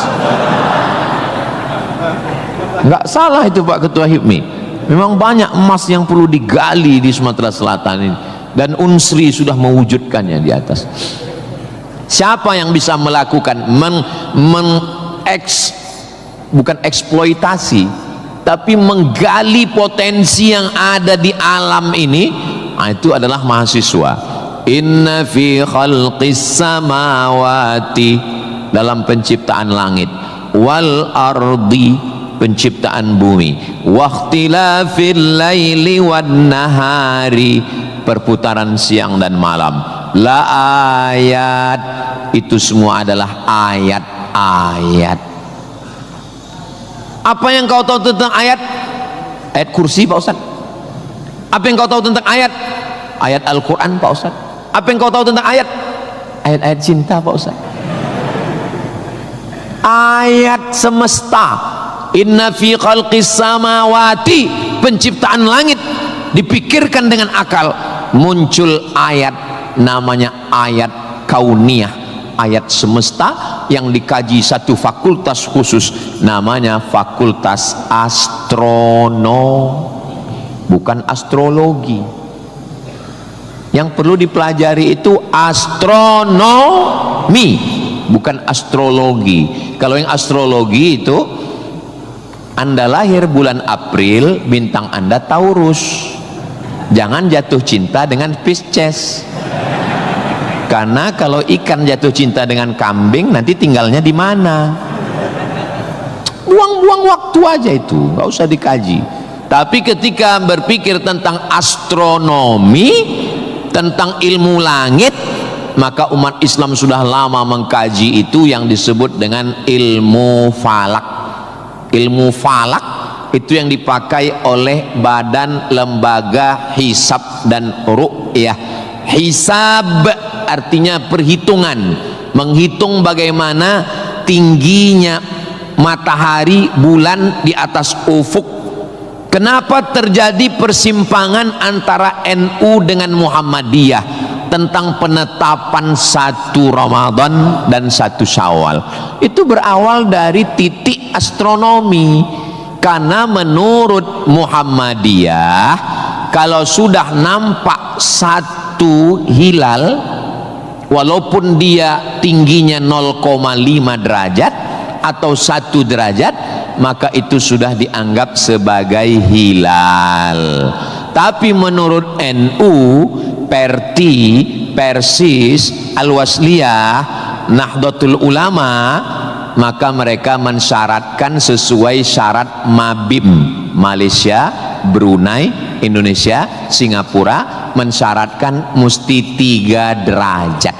Nggak salah itu Pak Ketua HIPMI. Memang banyak emas yang perlu digali di Sumatera Selatan ini, dan Unsri sudah mewujudkannya di atas. Siapa yang bisa melakukan bukan eksploitasi, tapi menggali potensi yang ada di alam ini? Itu adalah mahasiswa. Inna fi khalqis samawati, dalam penciptaan langit, wal ardi, penciptaan bumi, waqtilafil laili wan nahari, perputaran siang dan malam, la ayat, itu semua adalah ayat-ayat. Apa yang kau tahu tentang ayat? Ayat kursi Pak Ustaz. Apa yang kau tahu tentang ayat? Ayat Al-Quran Pak Ustaz. Apa yang kau tahu tentang ayat? Ayat-ayat cinta Pak Ustaz. Ayat semesta. Inna fi khalqis samawati, penciptaan langit, dipikirkan dengan akal, muncul ayat, namanya ayat kauniyah, ayat semesta yang dikaji satu fakultas khusus, namanya fakultas astronomi, bukan astrologi. Yang perlu dipelajari itu astronomi, bukan astrologi. Kalau yang astrologi itu, Anda lahir bulan April, bintang Anda Taurus. Jangan jatuh cinta dengan Pisces. Karena kalau ikan jatuh cinta dengan kambing, nanti tinggalnya di mana? Buang-buang waktu aja itu, nggak usah dikaji. Tapi ketika berpikir tentang astronomi, tentang ilmu langit, maka umat Islam sudah lama mengkaji itu yang disebut dengan ilmu falak. Ilmu falak itu yang dipakai oleh Badan Lembaga Hisab dan Ru'yah. Hisab artinya perhitungan, menghitung bagaimana tingginya matahari, bulan di atas ufuk. Kenapa terjadi persimpangan antara NU dengan Muhammadiyah tentang penetapan 1 Ramadan dan 1 Syawal? Itu berawal dari titik astronomi. Karena menurut Muhammadiyah, kalau sudah nampak 1 hilal, walaupun dia tingginya 0,5 derajat atau 1 derajat, maka itu sudah dianggap sebagai hilal. Tapi menurut NU, Perti, Persis, Al-Wasliyah, Nahdlatul Ulama, maka mereka mensyaratkan sesuai syarat Mabim, Malaysia, Brunei, Indonesia, Singapura, mensyaratkan mesti 3 derajat.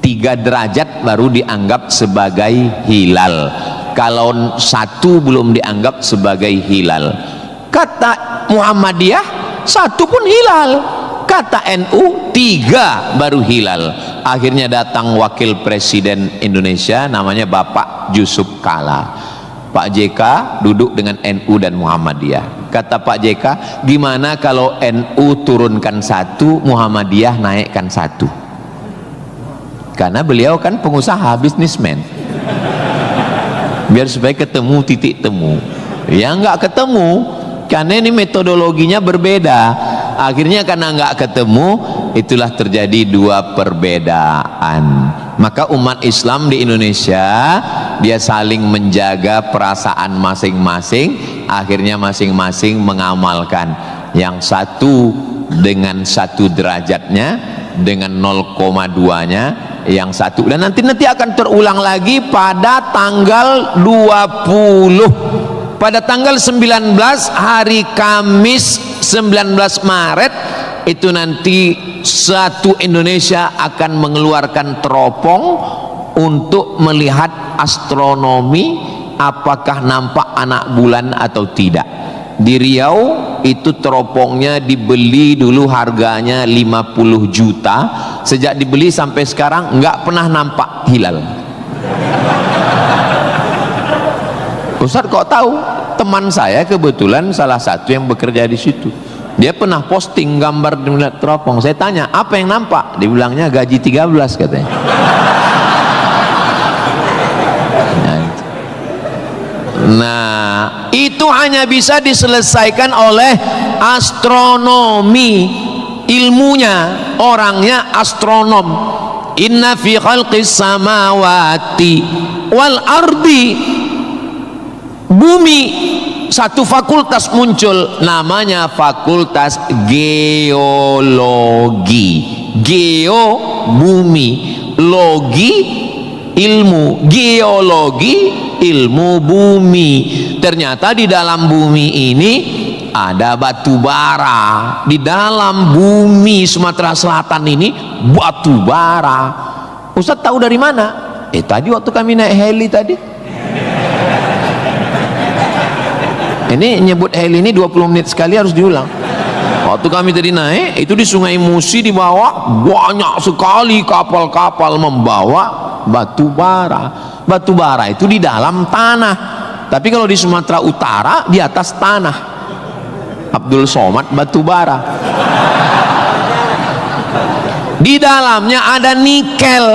3 3 derajat baru dianggap sebagai hilal. Kalau 1 belum dianggap sebagai hilal. Kata Muhammadiyah 1 pun hilal, kata NU 3 baru hilal. Akhirnya datang wakil presiden Indonesia namanya Bapak Yusuf Kala. Pak JK duduk dengan NU dan Muhammadiyah. Kata Pak JK, gimana kalau NU turunkan 1, Muhammadiyah naikkan 1? Karena beliau kan pengusaha, bisnismen. Biar supaya ketemu titik temu. Ya nggak ketemu, karena ini metodologinya berbeda. Akhirnya karena nggak ketemu, itulah terjadi 2 perbedaan. Maka umat Islam di Indonesia dia saling menjaga perasaan masing-masing. Akhirnya masing-masing mengamalkan. Yang 1 dengan 1 derajatnya, dengan 0,2-nya, yang 1, dan nanti akan terulang lagi pada tanggal 20, pada tanggal 19 hari Kamis 19 Maret itu nanti satu Indonesia akan mengeluarkan teropong untuk melihat astronomi, apakah nampak anak bulan atau tidak. Di Riau itu teropongnya dibeli dulu harganya 50 juta. Sejak dibeli sampai sekarang nggak pernah nampak hilal. Ustaz kok tahu? Teman saya kebetulan salah satu yang bekerja di situ. Dia pernah posting gambar di teropong. Saya tanya, apa yang nampak? Dibilangnya gaji 13 katanya. Nah, itu hanya bisa diselesaikan oleh astronomi. Ilmunya, orangnya astronom. Inna fi khalqis samawati wal ardi, bumi, satu fakultas muncul namanya fakultas geologi. Geo bumi, logi ilmu, geologi ilmu bumi. Ternyata di dalam bumi ini ada batu bara. Di dalam bumi Sumatera Selatan ini batu bara. Ustaz tahu dari mana? Tadi waktu kami naik heli tadi. Ini nyebut heli ini 20 menit sekali harus diulang. Waktu kami tadi naik itu di Sungai Musi, di bawah banyak sekali kapal-kapal membawa batu bara. Batu bara itu di dalam tanah, tapi kalau di Sumatera Utara di atas tanah. Abdul Somad batu bara. Di dalamnya ada nikel,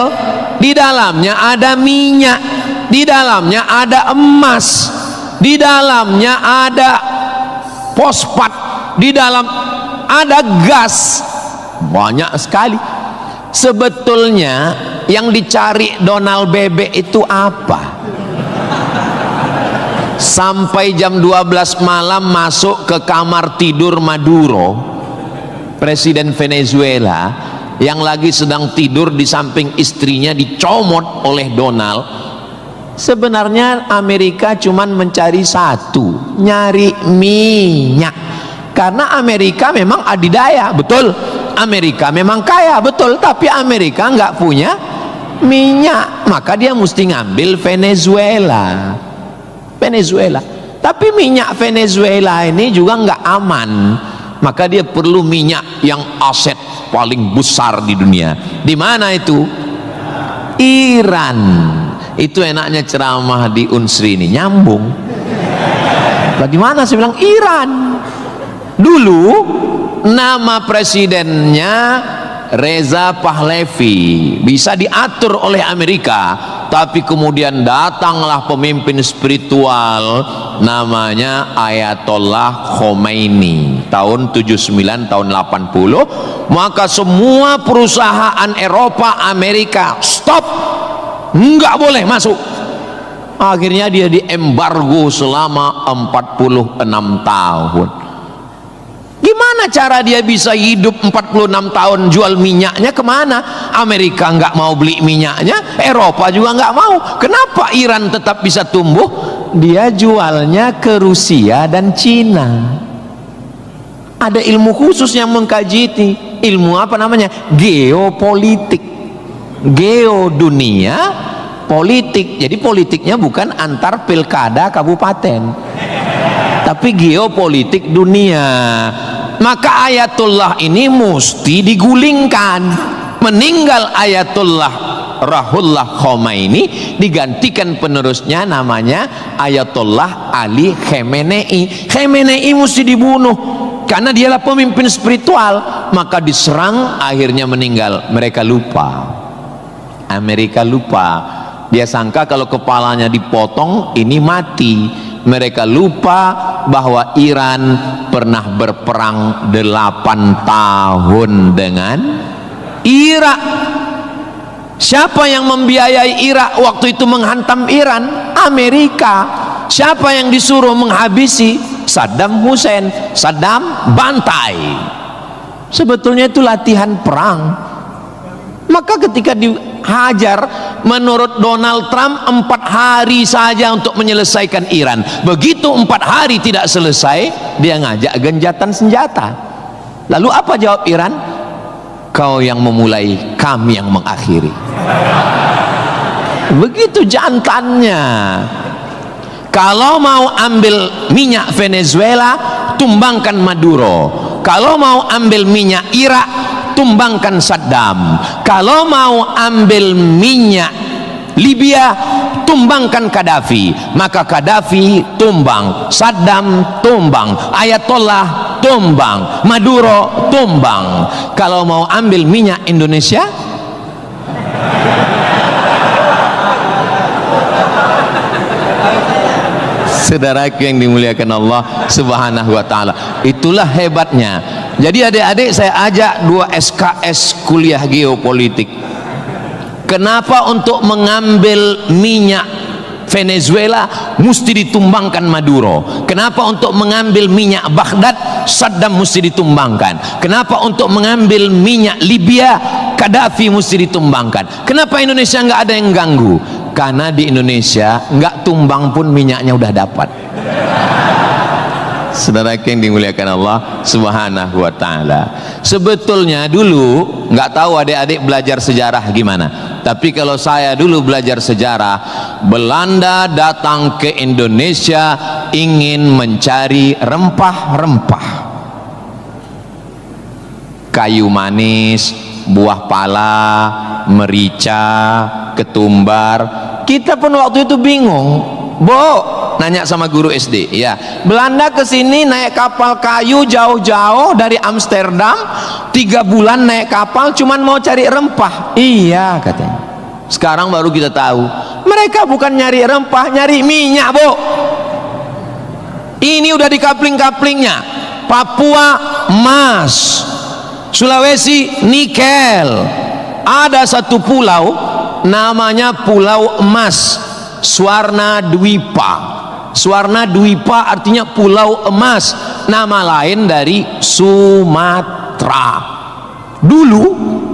di dalamnya ada minyak, di dalamnya ada emas, di dalamnya ada fosfat, di dalam ada gas, banyak sekali. Sebetulnya yang dicari Donald Bebek itu apa? Sampai jam 12 malam masuk ke kamar tidur Maduro, presiden Venezuela, yang lagi sedang tidur di samping istrinya dicomot oleh Donald. Sebenarnya Amerika cuman mencari satu, nyari minyak. Karena Amerika memang adidaya, betul. Amerika memang kaya, betul. Tapi Amerika nggak punya minyak, maka dia mesti ngambil Venezuela. Tapi minyak Venezuela ini juga nggak aman, maka dia perlu minyak yang aset paling besar di dunia. Di mana itu? Iran. Itu enaknya ceramah di Unsri ini nyambung. Bagaimana saya bilang Iran? Dulu nama presidennya Reza Pahlavi, bisa diatur oleh Amerika, tapi kemudian datanglah pemimpin spiritual namanya Ayatollah Khomeini tahun 79 tahun 80, maka semua perusahaan Eropa, Amerika stop, nggak boleh masuk. Akhirnya dia diembargo selama 46 tahun. Gimana cara dia bisa hidup 46 tahun? Jual minyaknya kemana? Amerika nggak mau beli minyaknya, Eropa juga nggak mau. Kenapa Iran tetap bisa tumbuh? Dia jualnya ke Rusia dan Cina. Ada ilmu khusus yang mengkaji ini. Ilmu apa namanya? Geopolitik. Geodunia politik. Jadi politiknya bukan antar pilkada kabupaten, tapi geopolitik dunia. Maka Ayatullah ini mesti digulingkan. Meninggal Ayatullah Ruhollah Khomeini, digantikan penerusnya namanya Ayatollah Ali Khamenei. Khamenei mesti dibunuh karena dialah pemimpin spiritual. Maka diserang, akhirnya meninggal. Mereka lupa, Amerika lupa. Dia sangka kalau kepalanya dipotong ini mati. Mereka lupa bahwa Iran pernah berperang 8 tahun dengan Irak. Siapa yang membiayai Irak waktu itu menghantam Iran? Amerika. Siapa yang disuruh menghabisi? Saddam Hussein. Saddam bantai. Sebetulnya itu latihan perang. Maka ketika dihajar, menurut Donald Trump 4 hari saja untuk menyelesaikan Iran. Begitu 4 hari tidak selesai, dia ngajak genjatan senjata. Lalu apa jawab Iran? Kau yang memulai, kami yang mengakhiri. Begitu jantannya. Kalau mau ambil minyak Venezuela, tumbangkan Maduro. Kalau mau ambil minyak Irak, tumbangkan Saddam. Kalau mau ambil minyak Libya, tumbangkan Gaddafi. Maka Gaddafi tumbang, Saddam tumbang, Ayatollah tumbang, Maduro tumbang. Kalau mau ambil minyak Indonesia, saudaraku yang dimuliakan Allah Subhanahu wa taala, itulah hebatnya. Jadi adik-adik saya ajak 2 SKS kuliah geopolitik. Kenapa untuk mengambil minyak Venezuela mesti ditumbangkan Maduro? Kenapa untuk mengambil minyak Baghdad Saddam mesti ditumbangkan? Kenapa untuk mengambil minyak Libya Gaddafi mesti ditumbangkan? Kenapa Indonesia nggak ada yang ganggu? Karena di Indonesia nggak tumbang pun minyaknya udah dapat. Saudara yang dimuliakan Allah Subhanahu wa taala. Sebetulnya dulu nggak tahu adik-adik belajar sejarah gimana. Tapi kalau saya dulu belajar sejarah, Belanda datang ke Indonesia ingin mencari rempah-rempah. Kayu manis, buah pala, merica, ketumbar. Kita pun waktu itu bingung. Nanya sama guru SD, ya, Belanda kesini naik kapal kayu jauh-jauh dari Amsterdam, 3 bulan naik kapal cuman mau cari rempah. Iya katanya. Sekarang baru kita tahu mereka bukan nyari rempah, nyari minyak. Ini udah di kapling-kaplingnya. Papua emas, Sulawesi nikel. Ada satu pulau namanya Pulau Emas, Swarna Dwipa. Swarna Dwipa artinya pulau emas, nama lain dari Sumatera. Dulu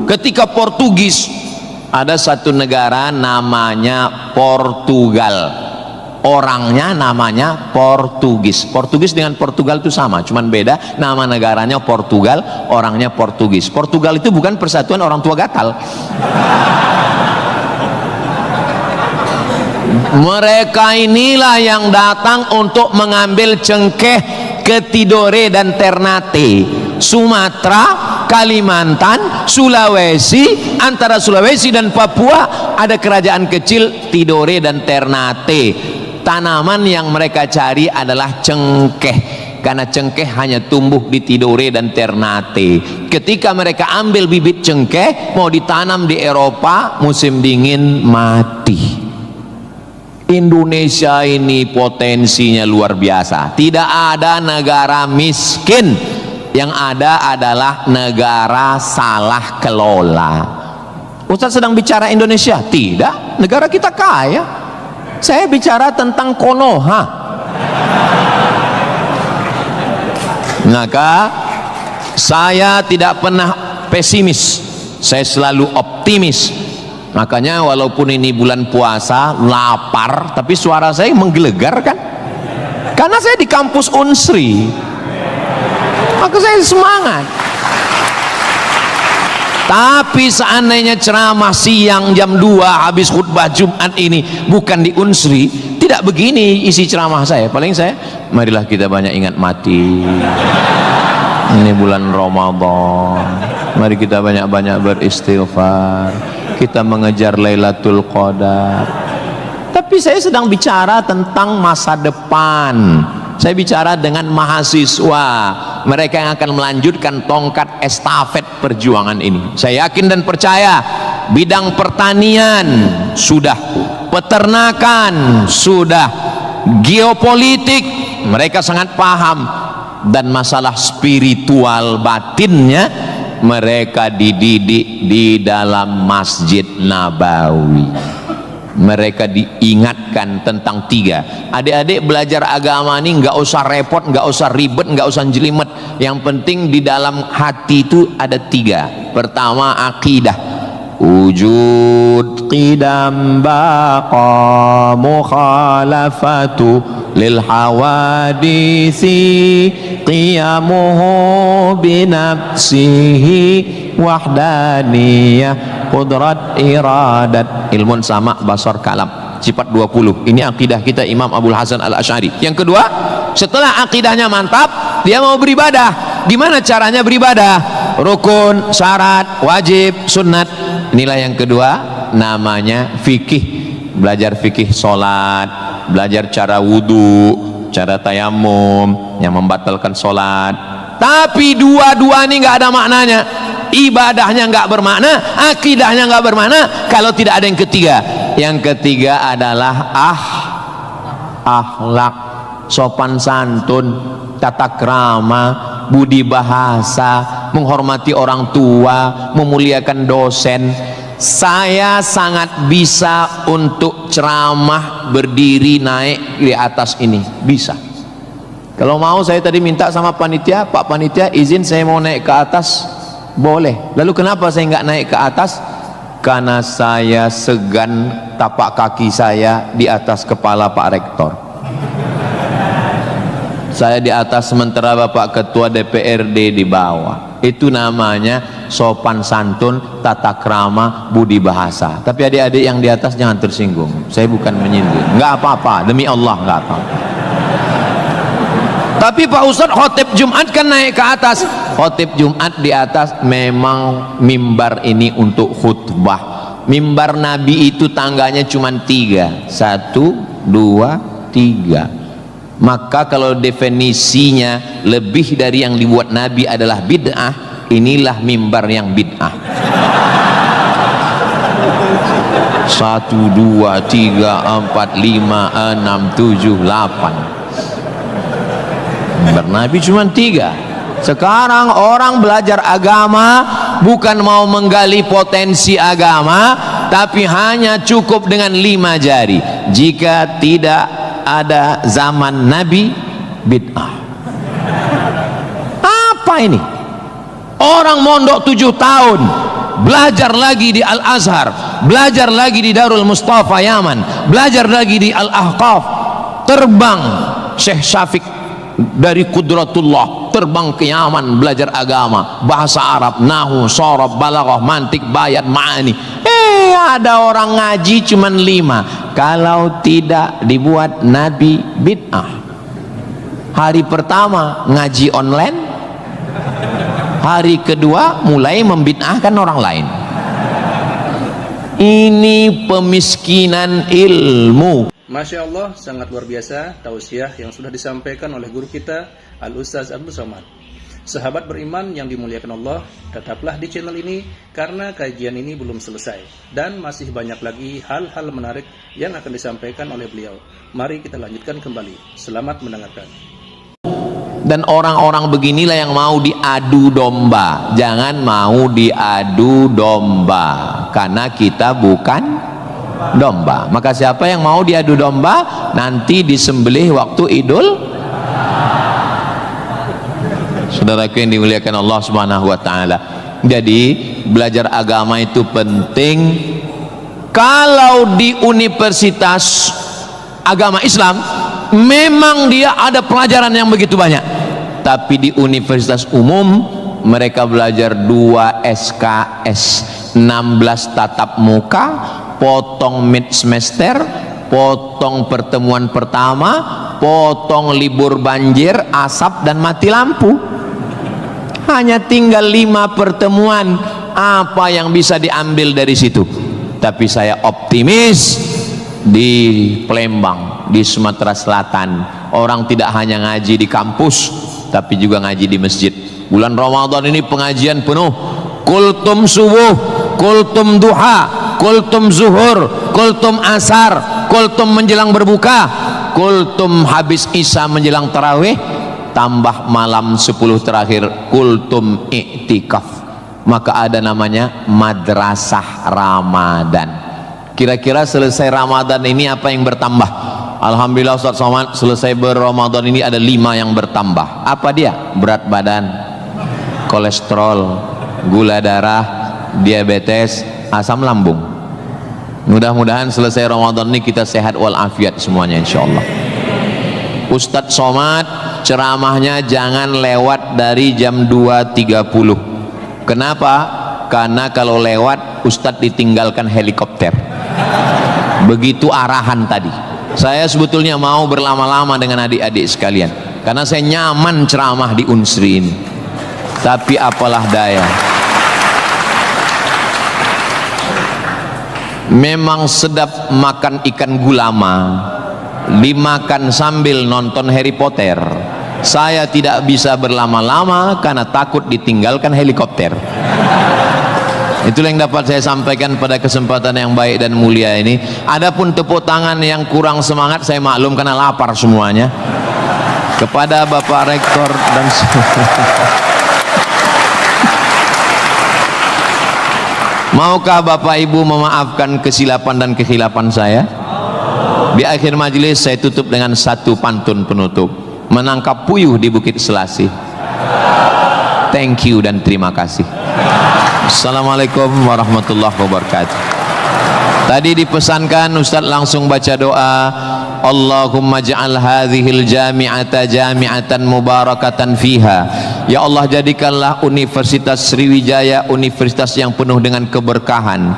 ketika Portugis, ada satu negara namanya Portugal, orangnya namanya Portugis. Portugis dengan Portugal itu sama, cuman beda nama negaranya Portugal, orangnya Portugis. Portugal itu bukan persatuan orang tua gatal. Mereka inilah yang datang untuk mengambil cengkeh ke Tidore dan Ternate, Sumatera, Kalimantan, Sulawesi. Antara Sulawesi dan Papua ada kerajaan kecil Tidore dan Ternate. Tanaman yang mereka cari adalah cengkeh, karena cengkeh hanya tumbuh di Tidore dan Ternate. Ketika mereka ambil bibit cengkeh mau ditanam di Eropa, musim dingin mati. Indonesia ini potensinya luar biasa. Tidak ada negara miskin, yang ada adalah negara salah kelola. Ustaz sedang bicara Indonesia? Tidak, negara kita kaya. Saya bicara tentang Konoha. Maka saya tidak pernah pesimis, saya selalu optimis. Makanya walaupun ini bulan puasa, lapar, tapi suara saya menggelegar kan? Karena saya di kampus Unsri, maka saya semangat. Tapi seandainya ceramah siang jam 2 habis khutbah Jumat ini bukan di Unsri, tidak begini isi ceramah saya. Paling saya, marilah kita banyak ingat mati, ini bulan Ramadan, mari kita banyak-banyak beristighfar, kita mengejar Lailatul Qadar. Tapi saya sedang bicara tentang masa depan. Saya bicara dengan mahasiswa, mereka yang akan melanjutkan tongkat estafet perjuangan ini. Saya yakin dan percaya bidang pertanian sudah, peternakan sudah, geopolitik mereka sangat paham, dan masalah spiritual batinnya mereka dididik di dalam Masjid Nabawi. Mereka diingatkan tentang 3. Adik-adik belajar agama ini nggak usah repot, nggak usah ribet, nggak usah jelimet. Yang penting di dalam hati itu ada 3. Pertama, akidah. Wujud qidam baqa mukhalafatu lil hawadisi qiyamuhu binafsihi wahdaniyah qudrat iradat ilmun sama basar kalam sifat 20. Ini akidah kita Imam Abul Hasan Al-Asy'ari. Yang kedua, setelah akidahnya mantap, dia mau beribadah. Di mana caranya beribadah? Rukun, syarat, wajib, sunnat. Inilah yang kedua, namanya fikih. Belajar fikih solat, belajar cara wudu, cara tayamum yang membatalkan solat. Tapi dua-dua ini nggak ada maknanya. Ibadahnya nggak bermakna, akidahnya nggak bermakna kalau tidak ada yang ketiga. Yang ketiga adalah akhlak, sopan santun, tata krama, budi bahasa, menghormati orang tua, memuliakan dosen. Saya sangat bisa untuk ceramah berdiri naik di atas ini, bisa. Kalau mau saya tadi minta sama panitia, Pak Panitia izin saya mau naik ke atas, boleh. Lalu kenapa saya nggak naik ke atas? Karena saya segan tapak kaki saya di atas kepala Pak Rektor. Saya di atas sementara Bapak Ketua DPRD di bawah. Itu namanya sopan santun, tata krama, budi bahasa. Tapi adik-adik yang di atas jangan tersinggung. Saya bukan menyindir. Nggak apa-apa, demi Allah nggak apa-apa. Tapi Pak Ustadz khotib Jumat kan naik ke atas. Khotib Jumat di atas memang mimbar ini untuk khutbah. Mimbar Nabi itu tangganya cuma 3. 1, 2, 3. Maka kalau definisinya lebih dari yang dibuat Nabi adalah bid'ah, inilah mimbar yang bid'ah. 1, 2, 3, 4, 5, 6, 7, 8. Mimbar Nabi cuma 3. Sekarang orang belajar agama bukan mau menggali potensi agama, tapi hanya cukup dengan 5 jari. Jika tidak ada zaman Nabi, bid'ah. Apa ini? Orang mondok 7 tahun, belajar lagi di Al-Azhar, belajar lagi di Darul Mustafa Yaman, belajar lagi di Al-Ahqaf, terbang Syekh Syafiq dari Qudratullah, terbang ke Yaman belajar agama, bahasa Arab, nahu, sorob, balaghah, mantik, bayat, ma'ani. Ada orang ngaji cuman 5. Kalau tidak dibuat Nabi, bid'ah. Hari pertama ngaji online, hari kedua mulai membid'ahkan orang lain. Ini pemiskinan ilmu. Masya Allah, sangat luar biasa tausiah yang sudah disampaikan oleh guru kita Al-Ustaz Abdul Somad. Sahabat beriman yang dimuliakan Allah, tetaplah di channel ini karena kajian ini belum selesai dan masih banyak lagi hal-hal menarik yang akan disampaikan oleh beliau. Mari kita lanjutkan kembali. Selamat mendengarkan. Dan orang-orang beginilah yang mau diadu domba. Jangan mau diadu domba, karena kita bukan domba. Maka siapa yang mau diadu domba nanti disembelih waktu Idul. Saudaraku yang dimuliakan Allah Subhanahu wa taala. Jadi belajar agama itu penting. Kalau di universitas agama Islam memang dia ada pelajaran yang begitu banyak. Tapi di universitas umum mereka belajar 2 SKS, 16 tatap muka, potong mid semester, potong pertemuan pertama, potong libur banjir, asap dan mati lampu. Hanya tinggal 5 pertemuan. Apa yang bisa diambil dari situ? Tapi saya optimis, di Palembang, di Sumatera Selatan, orang tidak hanya ngaji di kampus, tapi juga ngaji di masjid. Bulan Ramadan ini pengajian penuh, kultum subuh, kultum duha, kultum zuhur, kultum asar, kultum menjelang berbuka, kultum habis isya menjelang tarawih, tambah malam 10 terakhir kultum iktikaf. Maka ada namanya madrasah Ramadan. Kira-kira selesai Ramadan ini apa yang bertambah? Alhamdulillah Ustaz Somad, selesai berRamadan ini ada 5 yang bertambah. Apa dia? Berat badan, kolesterol, gula darah, diabetes, asam lambung. Mudah-mudahan selesai Ramadan ini kita sehat walafiat semuanya insyaallah. Ustaz Somad ceramahnya jangan lewat dari jam 2.30. Kenapa? Karena kalau lewat Ustadz ditinggalkan helikopter. Begitu arahan tadi. Saya sebetulnya mau berlama-lama dengan adik-adik sekalian, karena saya nyaman ceramah di Unsri ini. Tapi apalah daya, memang sedap makan ikan gulama, dimakan sambil nonton Harry Potter. Saya tidak bisa berlama-lama karena takut ditinggalkan helikopter. Itulah yang dapat saya sampaikan pada kesempatan yang baik dan mulia ini. Adapun tepuk tangan yang kurang semangat saya maklum karena lapar semuanya. Kepada Bapak Rektor dan maukah Bapak Ibu memaafkan kesilapan dan kekhilafan saya? Di akhir majelis saya tutup dengan satu pantun penutup. Menangkap puyuh di Bukit Selasih. Thank you dan terima kasih. Assalamualaikum warahmatullahi wabarakatuh. Tadi dipesankan Ustaz langsung baca doa, Allahumma ja'al hadhil jami'ata jami'atan mubarakatan fiha. Ya Allah, jadikanlah Universitas Sriwijaya universitas yang penuh dengan keberkahan.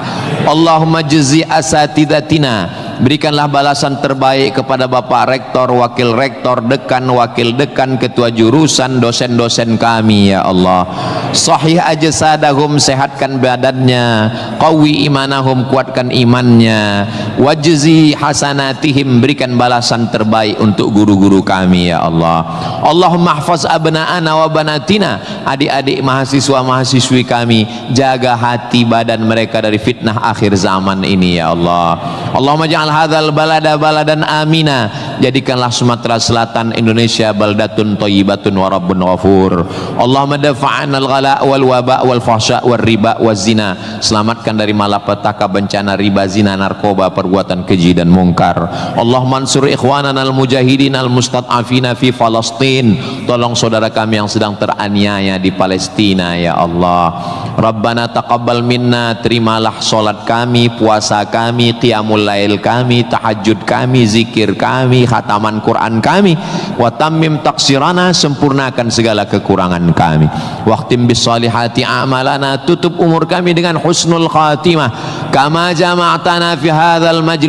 Allahumma jazi asatidatina, berikanlah balasan terbaik kepada Bapak Rektor, Wakil Rektor, Dekan, Wakil Dekan, Ketua Jurusan, dosen-dosen kami ya Allah. Sahih ajsadahum, sehatkan badannya, qawi imanahum, kuatkan imannya, wajzi hasanatihim, berikan balasan terbaik untuk guru-guru kami ya Allah. Allahumma hafaz abna'ana wa banatina, adik-adik mahasiswa mahasiswi kami, jaga hati badan mereka dari fitnah akhir zaman ini ya Allah. Allahumma ja'al hadzal balada baladan amina, jadikanlah Sumatera Selatan Indonesia baldatun thayyibatun wa rabbun ghafur. Allahumma dafa'an al-ghala wal waba wal fahsya wal riba wal zina, selamatkan dari malapetaka bencana riba, zina, narkoba, perbuatan keji dan mungkar. Allahumma ansur ikhwanana al-mujahidin al-mustad'afina fi Palestin, tolong saudara kami yang sedang teraniaya di Palestina ya Allah. Rabbana taqabbal minna, terimalah salat kami, puasa kami, qiyamul lail kami, tahajud kami, zikir kami, khataman Quran kami, wa tammim taksirana, sempurnakan segala kekurangan kami, waqtim bis salihati a'malana, tutup umur kami dengan husnul khatimah, kama jama'tana fi hadzal majlis